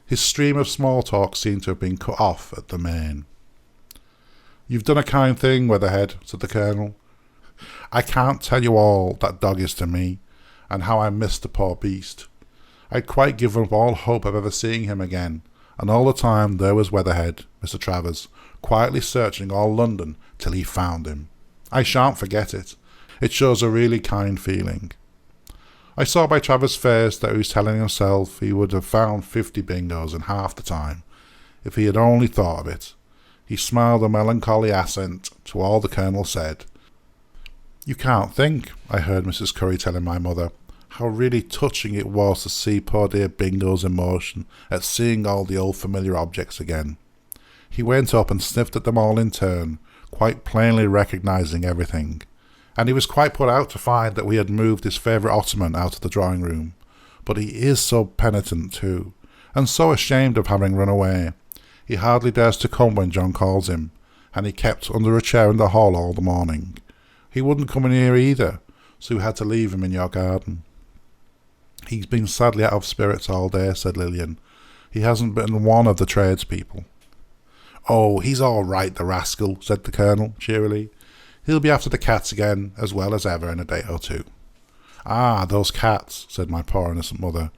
His stream of small talk seemed to have been cut off at the main. "You've done a kind thing, Weatherhead," said the Colonel. "I can't tell you all that dog is to me, and how I missed the poor beast. I'd quite given up all hope of ever seeing him again, and all the time there was Weatherhead, Mr. Travers, quietly searching all London till he found him. I shan't forget it. It shows a really kind feeling." I saw by Travers' face that he was telling himself he would have found 50 Bingos in half the time, if he had only thought of it. He smiled a melancholy assent to all the Colonel said. "You can't think," I heard Mrs. Curry telling my mother, "how really touching it was to see poor dear Bingo's emotion at seeing all the old familiar objects again. He went up and sniffed at them all in turn, quite plainly recognising everything, and he was quite put out to find that we had moved his favourite ottoman out of the drawing-room. But he is so penitent too, and so ashamed of having run away. He hardly dares to come when John calls him, and he kept under a chair in the hall all the morning. He wouldn't come in here either, so we had to leave him in your garden." "He's been sadly out of spirits all day," said Lillian. "He hasn't been one of the tradespeople." "Oh, he's all right, the rascal," said the Colonel cheerily. "He'll be after the cats again, as well as ever, in a day or two." "Ah, those cats," said my poor innocent mother.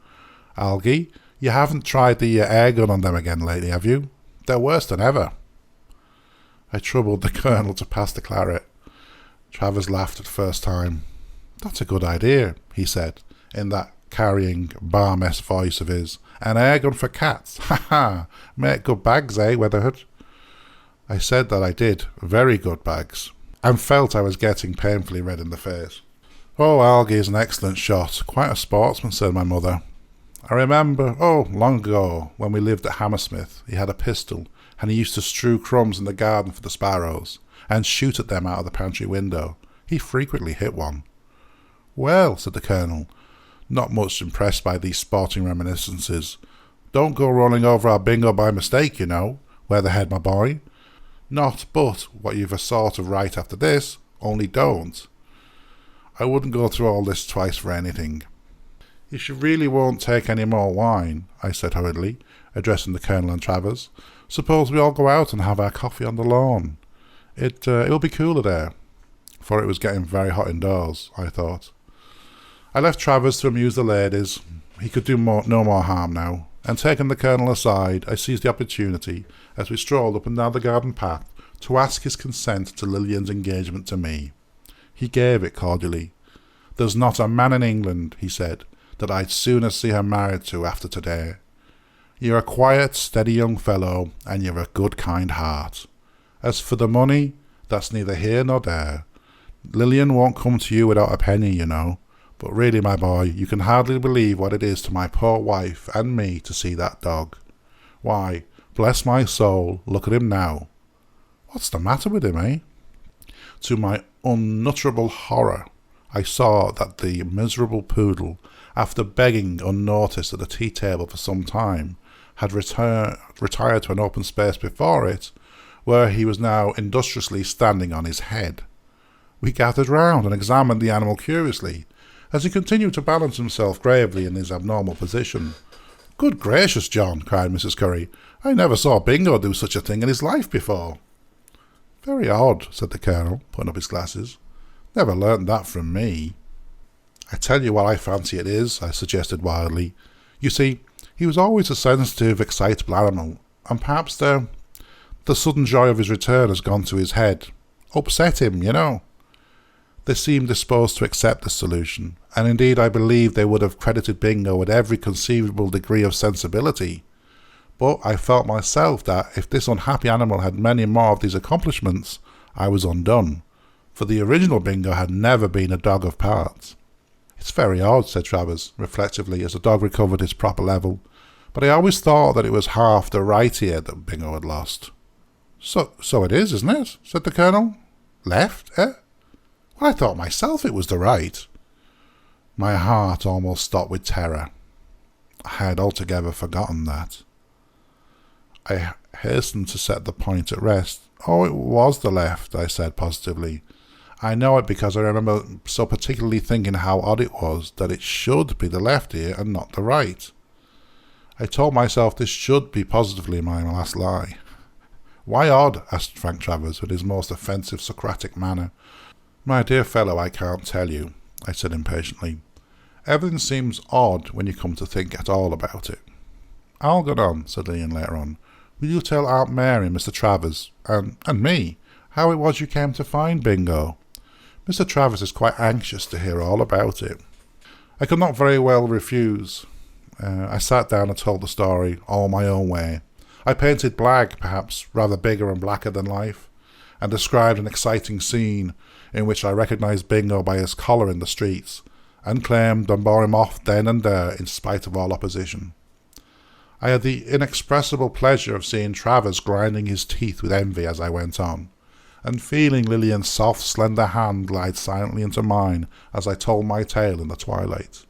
"Algy, you haven't tried the air gun on them again lately, have you? They're worse than ever." I troubled the Colonel to pass the claret. Travers laughed at first time. "That's a good idea," he said, in that carrying, bar-mess voice of his. "An air gun for cats. Ha ha! Make good bags, eh, Weatherhead?" I said that I did, very good bags, and felt I was getting painfully red in the face. "Oh, Algy is an excellent shot, quite a sportsman," said my mother. "I remember, long ago, when we lived at Hammersmith, he had a pistol, and he used to strew crumbs in the garden for the sparrows, and shoot at them out of the pantry window. He frequently hit one." "Well," said the Colonel, not much impressed by these sporting reminiscences, "don't go rolling over our bingo by mistake, you know, Weatherhead, my boy. Not but what you've a sort of right after this, only don't. I wouldn't go through all this twice for anything." "If you really won't take any more wine," I said hurriedly, addressing the Colonel and Travers, "suppose we all go out and have our coffee on the lawn. It'll be cooler there," for it was getting very hot indoors, I thought. I left Travers to amuse the ladies. He could do no more harm now, and taking the Colonel aside, I seized the opportunity, as we strolled up and down the garden path, to ask his consent to Lillian's engagement to me. He gave it cordially. "There's not a man in England," he said, "that I'd sooner see her married to after today. You're a quiet, steady young fellow, and you've a good, kind heart. As for the money, that's neither here nor there. Lillian won't come to you without a penny, you know. But really, my boy, you can hardly believe what it is to my poor wife and me to see that dog. Why, bless my soul, look at him now. What's the matter with him, eh?" To my unutterable horror, I saw that the miserable poodle, after begging unnoticed at the tea-table for some time, had retired to an open space before it, where he was now industriously standing on his head. We gathered round and examined the animal curiously, as he continued to balance himself gravely in his abnormal position. "Good gracious, John," cried Mrs. Curry, "I never saw Bingo do such a thing in his life before." "Very odd," said the Colonel, putting up his glasses. "Never learnt that from me." "I tell you what I fancy it is," I suggested wildly. "You see, he was always a sensitive, excitable animal, and perhaps the sudden joy of his return has gone to his head. Upset him, you know." They seemed disposed to accept this solution, and indeed I believe they would have credited Bingo with every conceivable degree of sensibility. But I felt myself that if this unhappy animal had many more of these accomplishments, I was undone, for the original Bingo had never been a dog of parts. "It's very odd," said Travers, reflectively, as the dog recovered his proper level, "but I always thought that it was half the right ear that Bingo had lost." So it is, isn't it?" said the Colonel. "Left, eh? Well, I thought myself it was the right." My heart almost stopped with terror. I had altogether forgotten that. I hastened to set the point at rest. "Oh, it was the left," I said positively. "I know it because I remember so particularly thinking how odd it was that it should be the left ear and not the right. I told myself this should be positively my last lie." "Why odd?" asked Frank Travers with his most offensive Socratic manner. "My dear fellow, I can't tell you," I said impatiently. "Everything seems odd when you come to think at all about it." "I'll go on," said Lillian later on. "Will you tell Aunt Mary and Mr. Travers, and me, how it was you came to find Bingo? Mr. Travers is quite anxious to hear all about it." I could not very well refuse. I sat down and told the story all my own way. I painted Black, perhaps rather bigger and blacker than life, and described an exciting scene in which I recognised Bingo by his collar in the streets, and claimed and bore him off then and there in spite of all opposition. I had the inexpressible pleasure of seeing Travers grinding his teeth with envy as I went on, and feeling Lillian's soft, slender hand glide silently into mine as I told my tale in the twilight.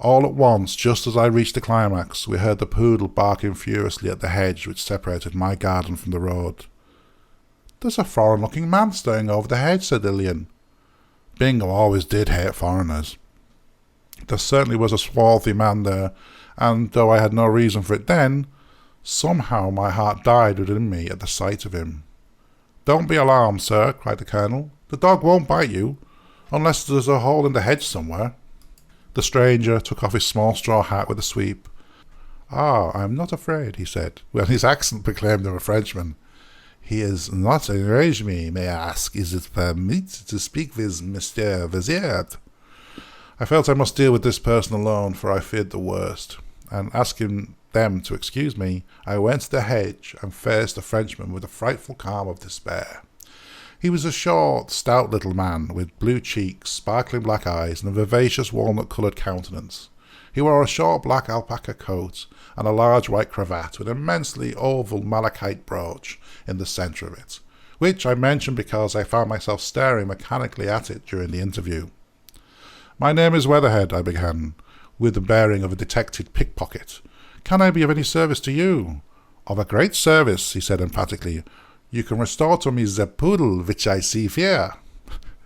All at once, just as I reached the climax, we heard the poodle barking furiously at the hedge which separated my garden from the road. "There's a foreign-looking man staying over the hedge," said Lillian. Bingo always did hate foreigners. There certainly was a swarthy man there, and though I had no reason for it then, somehow my heart died within me at the sight of him. "Don't be alarmed, sir," cried the Colonel. "The dog won't bite you, unless there's a hole in the hedge somewhere." The stranger took off his small straw hat with a sweep. "Ah, I'm not afraid," he said, when his accent proclaimed him a Frenchman. "He is not enraged me, may I ask, is it permitted to speak with Mr. Vizard?" I felt I must deal with this person alone, for I feared the worst, and asking them to excuse me, I went to the hedge and faced the Frenchman with the frightful calm of despair. He was a short, stout little man, with blue cheeks, sparkling black eyes, and a vivacious walnut-coloured countenance. He wore a short black alpaca coat and a large white cravat with an immensely oval malachite brooch in the centre of it, which I mention because I found myself staring mechanically at it during the interview. "My name is Weatherhead," I began, with the bearing of a detected pickpocket. "Can I be of any service to you?" "Of a great service," he said emphatically. "You can restore to me the poodle which I see here."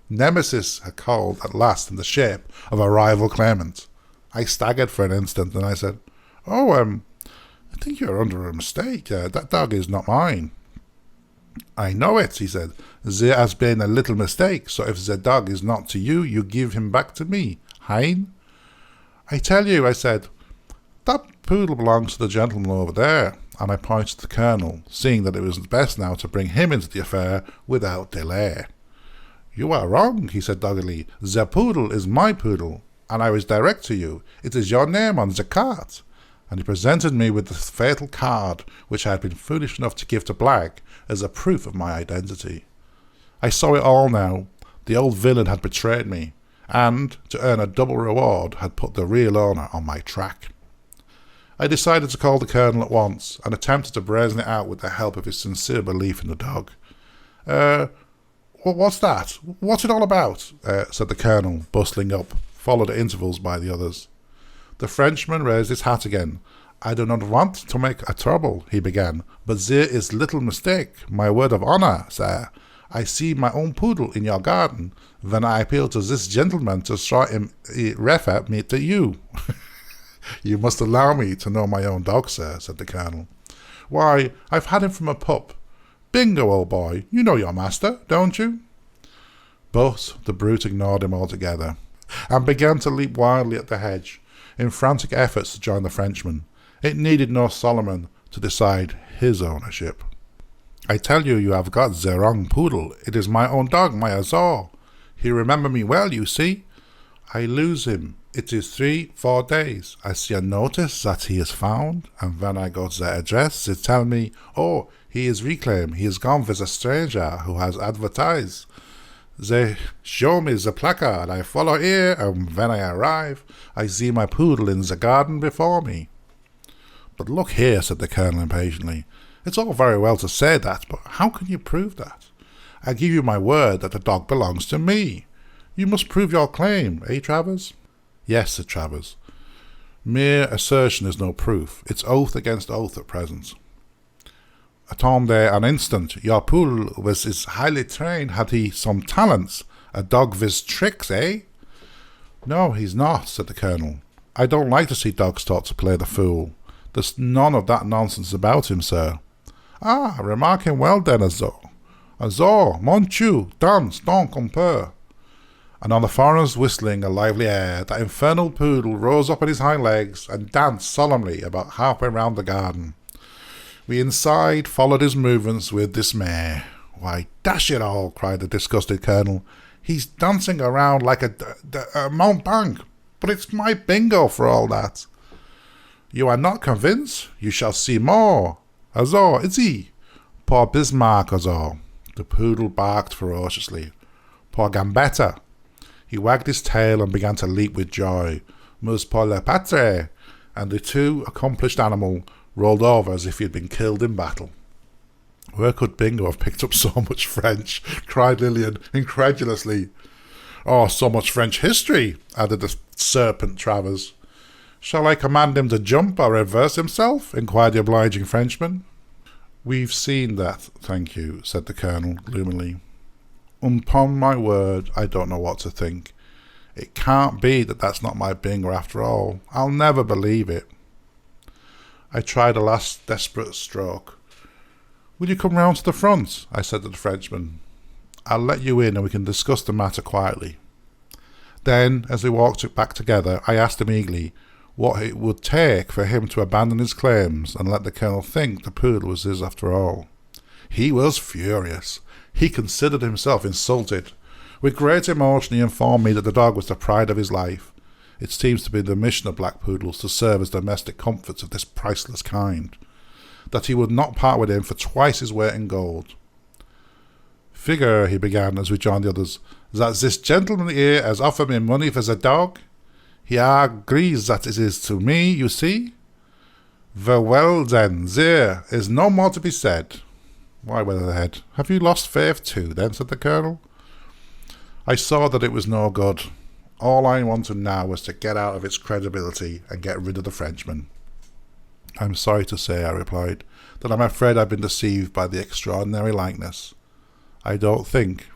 Nemesis had called at last in the shape of a rival claimant. I staggered for an instant, and I said, "Oh, I think you're under a mistake. That dog is not mine." "I know it," he said. "There has been a little mistake, so if the dog is not to you, you give him back to me. Hein?" "I tell you," I said, "that poodle belongs to the gentleman over there," and I pointed to the Colonel, seeing that it was best now to bring him into the affair without delay. "You are wrong," he said doggedly. "The poodle is my poodle, and I was direct to you. It is your name on the card." And he presented me with the fatal card which I had been foolish enough to give to Black as a proof of my identity. I saw it all now. The old villain had betrayed me, and, to earn a double reward, had put the real owner on my track. I decided to call the Colonel at once, and attempted to brazen it out with the help of his sincere belief in the dog. What's that? What's it all about?" said the Colonel, bustling up, followed at intervals by the others. The Frenchman raised his hat again. "I do not want to make a trouble," he began, "but there is little mistake. My word of honour, sir. I see my own poodle in your garden, when I appeal to this gentleman to show him refer me to you." "You must allow me to know my own dog, sir," said the Colonel. "Why, I've had him from a pup. Bingo, old boy, you know your master, don't you?" But the brute ignored him altogether, and began to leap wildly at the hedge, in frantic efforts to join the Frenchman. It needed no Solomon to decide his ownership. "I tell you, you have got the wrong poodle. It is my own dog, my Azor. He remember me well, you see. I lose him. It is 3-4 days. I see a notice that he is found, and when I go to the address, they tell me, 'Oh, he is reclaimed. He is gone with a stranger who has advertised.' They show me the placard. I follow here, and when I arrive, I see my poodle in the garden before me." "But look here," said the Colonel impatiently. "It's all very well to say that, but how can you prove that? I give you my word that the dog belongs to me. You must prove your claim, Travers?" "Yes," said Travers. "Mere assertion is no proof. It's oath against oath at present." "Attendez an instant. Your poodle is highly trained. Had he some talents? A dog with tricks, eh?" "No, he's not," said the Colonel. "I don't like to see dogs taught to play the fool. There's none of that nonsense about him, sir." "Ah, remark him well then, Azor. Azor, mon Dieu, danse donc un peu." And on the foreigner's whistling a lively air, that infernal poodle rose up on his hind legs and danced solemnly about halfway round the garden. We inside followed his movements with dismay. "Why, dash it all," cried the disgusted Colonel. "He's dancing around like a mountebank, but it's my Bingo for all that." "You are not convinced? You shall see more. Azor, it's he. Poor Bismarck, Azor." The poodle barked ferociously. "Poor Gambetta." He wagged his tail and began to leap with joy. "Mus pour le patre," and the too accomplished animal rolled over as if he had been killed in battle. "Where could Bingo have picked up so much French?" cried Lillian incredulously. "Oh, so much French history," added the serpent Travers. "Shall I command him to jump or reverse himself?" inquired the obliging Frenchman. "We've seen that, thank you," said the Colonel gloomily. "Upon my word, I don't know what to think. It can't be that that's not my Bingo after all. I'll never believe it." I tried a last desperate stroke. "Will you come round to the front?" I said to the Frenchman. "I'll let you in and we can discuss the matter quietly." Then, as we walked back together, I asked him eagerly what it would take for him to abandon his claims and let the Colonel think the poodle was his after all. He was furious. He considered himself insulted. With great emotion he informed me that the dog was the pride of his life. It seems to be the mission of Black Poodles to serve as domestic comforts of this priceless kind. That he would not part with him for twice his weight in gold. "Figure," he began as we joined the others, "that this gentleman here has offered me money for the dog. He agrees that it is to me, you see. Very well then, there is no more to be said." "Why, Weatherhead, have you lost faith too, then?" said the Colonel. I saw that it was no good. All I wanted now was to get out of its credibility and get rid of the Frenchman. "I'm sorry to say," I replied, "that I'm afraid I've been deceived by the extraordinary likeness. I don't think,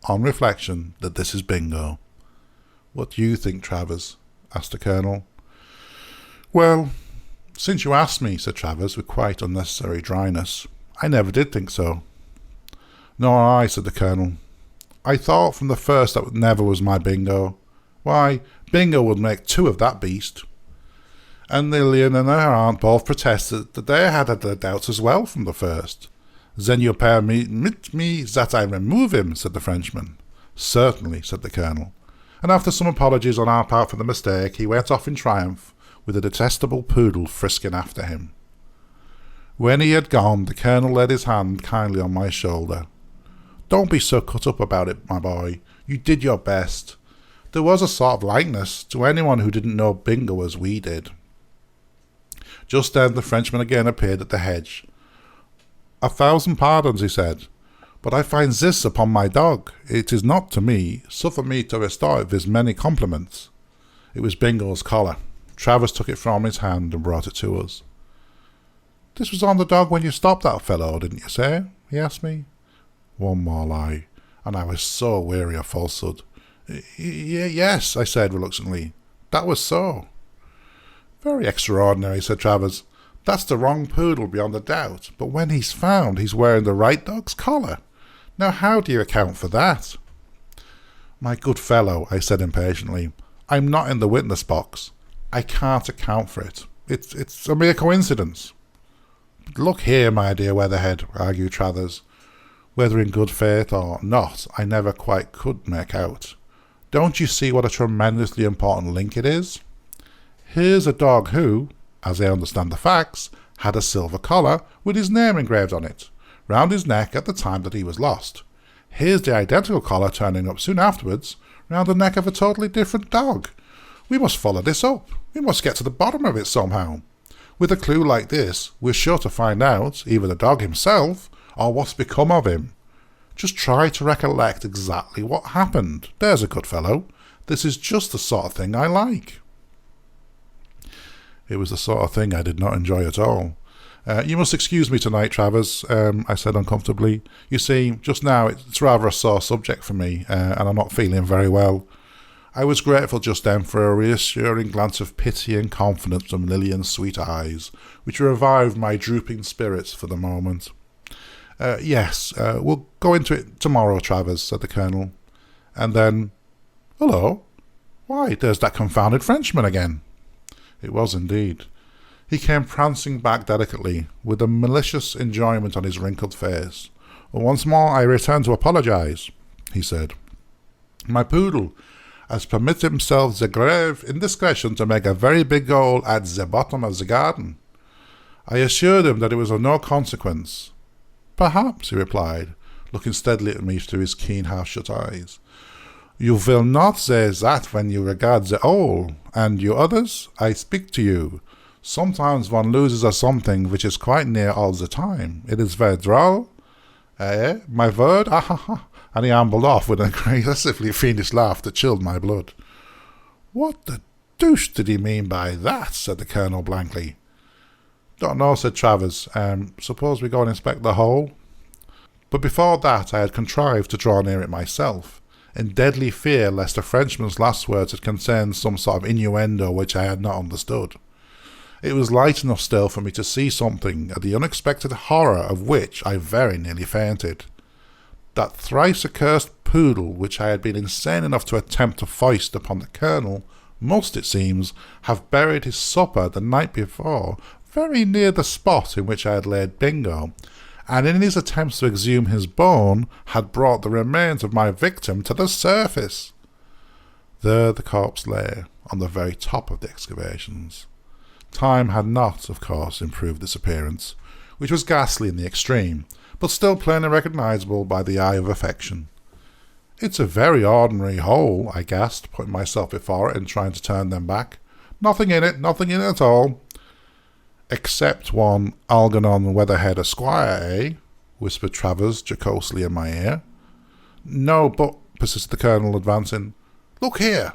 on reflection, that this is Bingo." "What do you think, Travers?" asked the Colonel. "Well, since you asked me," said Travers with quite unnecessary dryness, "I never did think so." "Nor I," said the Colonel. "I thought from the first that never was my Bingo. Why, Bingo would make two of that beast." And Lillian and her aunt both protested that they had their doubts as well from the first. "Then you permit me that I remove him," said the Frenchman. "Certainly," said the Colonel. And after some apologies on our part for the mistake, he went off in triumph, with the detestable poodle frisking after him. When he had gone, the Colonel laid his hand kindly on my shoulder. "Don't be so cut up about it, my boy. You did your best. There was a sort of likeness to anyone who didn't know Bingo as we did." Just then the Frenchman again appeared at the hedge. "1,000 pardons," he said, "but I find this upon my dog. It is not to me. Suffer me to restore it with many compliments." It was Bingo's collar. Travers took it from his hand and brought it to us. "This was on the dog when you stopped that fellow, didn't you say?" he asked me. One more lie, and I was so weary of falsehood. Yes," I said reluctantly. "That was so." "Very extraordinary," said Travers. "That's the wrong poodle beyond a doubt, but when he's found he's wearing the right dog's collar. Now how do you account for that?" "My good fellow," I said impatiently, "I'm not in the witness box. I can't account for it. It's a mere coincidence." "But look here, my dear Weatherhead," argued Travers. Whether in good faith or not, I never quite could make out. "Don't you see what a tremendously important link it is? Here's a dog who, as I understand the facts, had a silver collar with his name engraved on it, round his neck at the time that he was lost. Here's the identical collar turning up soon afterwards, round the neck of a totally different dog. We must follow this up. We must get to the bottom of it somehow. With a clue like this, we're sure to find out either the dog himself or what's become of him. Just try to recollect exactly what happened. There's a good fellow. This is just the sort of thing I like." It was the sort of thing I did not enjoy at all. "You must excuse me tonight, Travers," I said uncomfortably. "You see, just now it's rather a sore subject for me, and I'm not feeling very well." I was grateful just then for a reassuring glance of pity and confidence from Lillian's sweet eyes, which revived my drooping spirits for the moment. Yes, we'll go into it tomorrow, Travers," said the Colonel. And then, "Hullo! Why, there's that confounded Frenchman again." It was indeed. He came prancing back delicately, with a malicious enjoyment on his wrinkled face. "Once more I return to apologize," he said. "My poodle has permitted himself the grave indiscretion to make a very big hole at the bottom of the garden. I assured him that it was of no consequence. 'Perhaps,' he replied, looking steadily at me through his keen half-shut eyes. 'You will not say that when you regard the hole, and you others, I speak to you. Sometimes one loses a something which is quite near all the time. It is very droll. Eh, my word, ah ha ha!' And he ambled off with an aggressively fiendish laugh that chilled my blood. "What the deuce did he mean by that?" said the Colonel blankly. Don't know, said Travers. Suppose we go and inspect the hole? But before that I had contrived to draw near it myself, in deadly fear lest the Frenchman's last words had contained some sort of innuendo which I had not understood. It was light enough still for me to see something, at the unexpected horror of which I very nearly fainted. That thrice accursed poodle which I had been insane enough to attempt to foist upon the Colonel must, it seems, have buried his supper the night before very near the spot in which I had laid Bingo, and in his attempts to exhume his bone had brought the remains of my victim to the surface. There the corpse lay, on the very top of the excavations. Time had not, of course, improved its appearance, which was ghastly in the extreme, but still plainly recognisable by the eye of affection. "It's a very ordinary hole," I gasped, putting myself before it and trying to turn them back. Nothing in it at all." "Except one Algernon Weatherhead Esquire, eh?" whispered Travers jocosely in my ear. "No, but," persisted the Colonel, advancing. "Look here!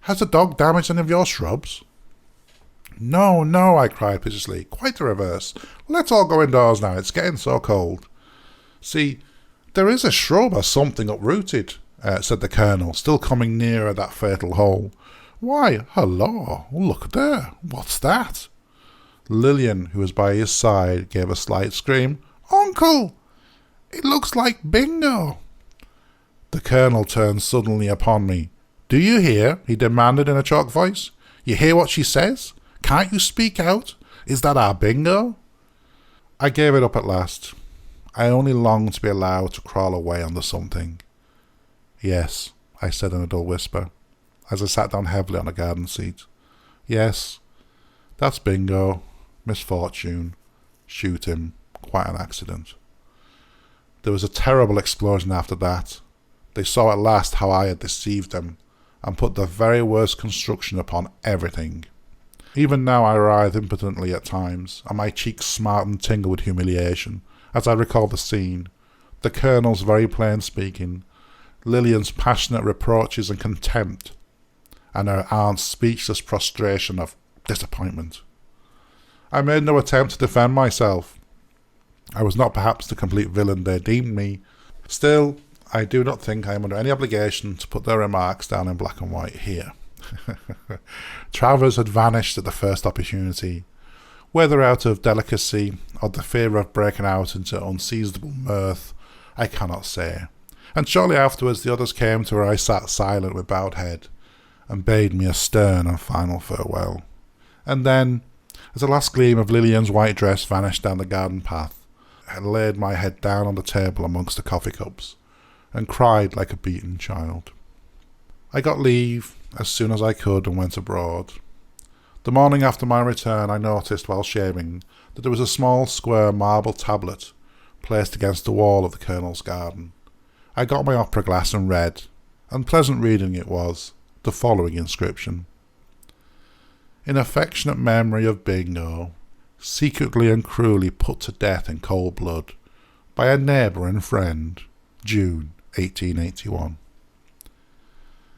Has the dog damaged any of your shrubs?" No, I cried piteously. "Quite the reverse. Let's all go indoors now. It's getting so cold." "See, there is a shrub or something uprooted," said the Colonel, still coming nearer that fatal hole. "Why, hullo! Look there! What's that?" Lillian, who was by his side, gave a slight scream. "Uncle! It looks like Bingo!" The Colonel turned suddenly upon me. "Do you hear?" he demanded in a choked voice. "You hear what she says? Can't you speak out? Is that our Bingo?" I gave it up at last. I only longed to be allowed to crawl away under something. "Yes," I said in a dull whisper, as I sat down heavily on a garden seat. "Yes, that's Bingo. Misfortune. Shoot him. Quite an accident." There was a terrible explosion after that. They saw at last how I had deceived them, and put the very worst construction upon everything. Even now I writhe impotently at times, and my cheeks smart and tingle with humiliation, as I recall the scene, the Colonel's very plain speaking, Lillian's passionate reproaches and contempt, and her aunt's speechless prostration of disappointment. I made no attempt to defend myself. I was not perhaps the complete villain they deemed me. Still, I do not think I am under any obligation to put their remarks down in black and white here. Travers had vanished at the first opportunity, whether out of delicacy or the fear of breaking out into unseasonable mirth, I cannot say, and shortly afterwards the others came to where I sat silent with bowed head, and bade me a stern and final farewell. And then, as the last gleam of Lillian's white dress vanished down the garden path, I laid my head down on the table amongst the coffee cups, and cried like a beaten child. I got leave as soon as I could and went abroad. The morning after my return I noticed while shaving that there was a small square marble tablet placed against the wall of the Colonel's garden. I got my opera glass and read, and pleasant reading it was, the following inscription: "In affectionate memory of Bingo, secretly and cruelly put to death in cold blood by a neighbour and friend, June 1881.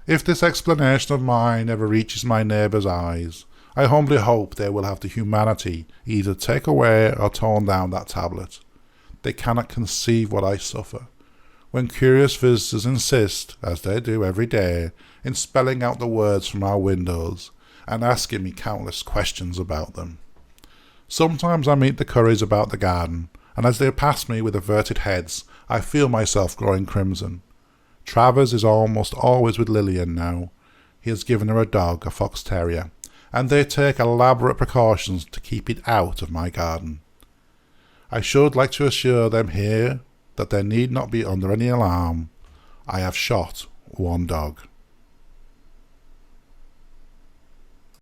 If this explanation of mine ever reaches my neighbours' eyes, I humbly hope they will have the humanity either to take away or tone down that tablet. They cannot conceive what I suffer, when curious visitors insist, as they do every day, in spelling out the words from our windows, and asking me countless questions about them. Sometimes I meet the Curries about the garden, and as they pass me with averted heads, I feel myself growing crimson. Travers is almost always with Lillian now. He has given her a dog, a fox terrier, and they take elaborate precautions to keep it out of my garden. I should like to assure them here that they need not be under any alarm. I have shot one dog.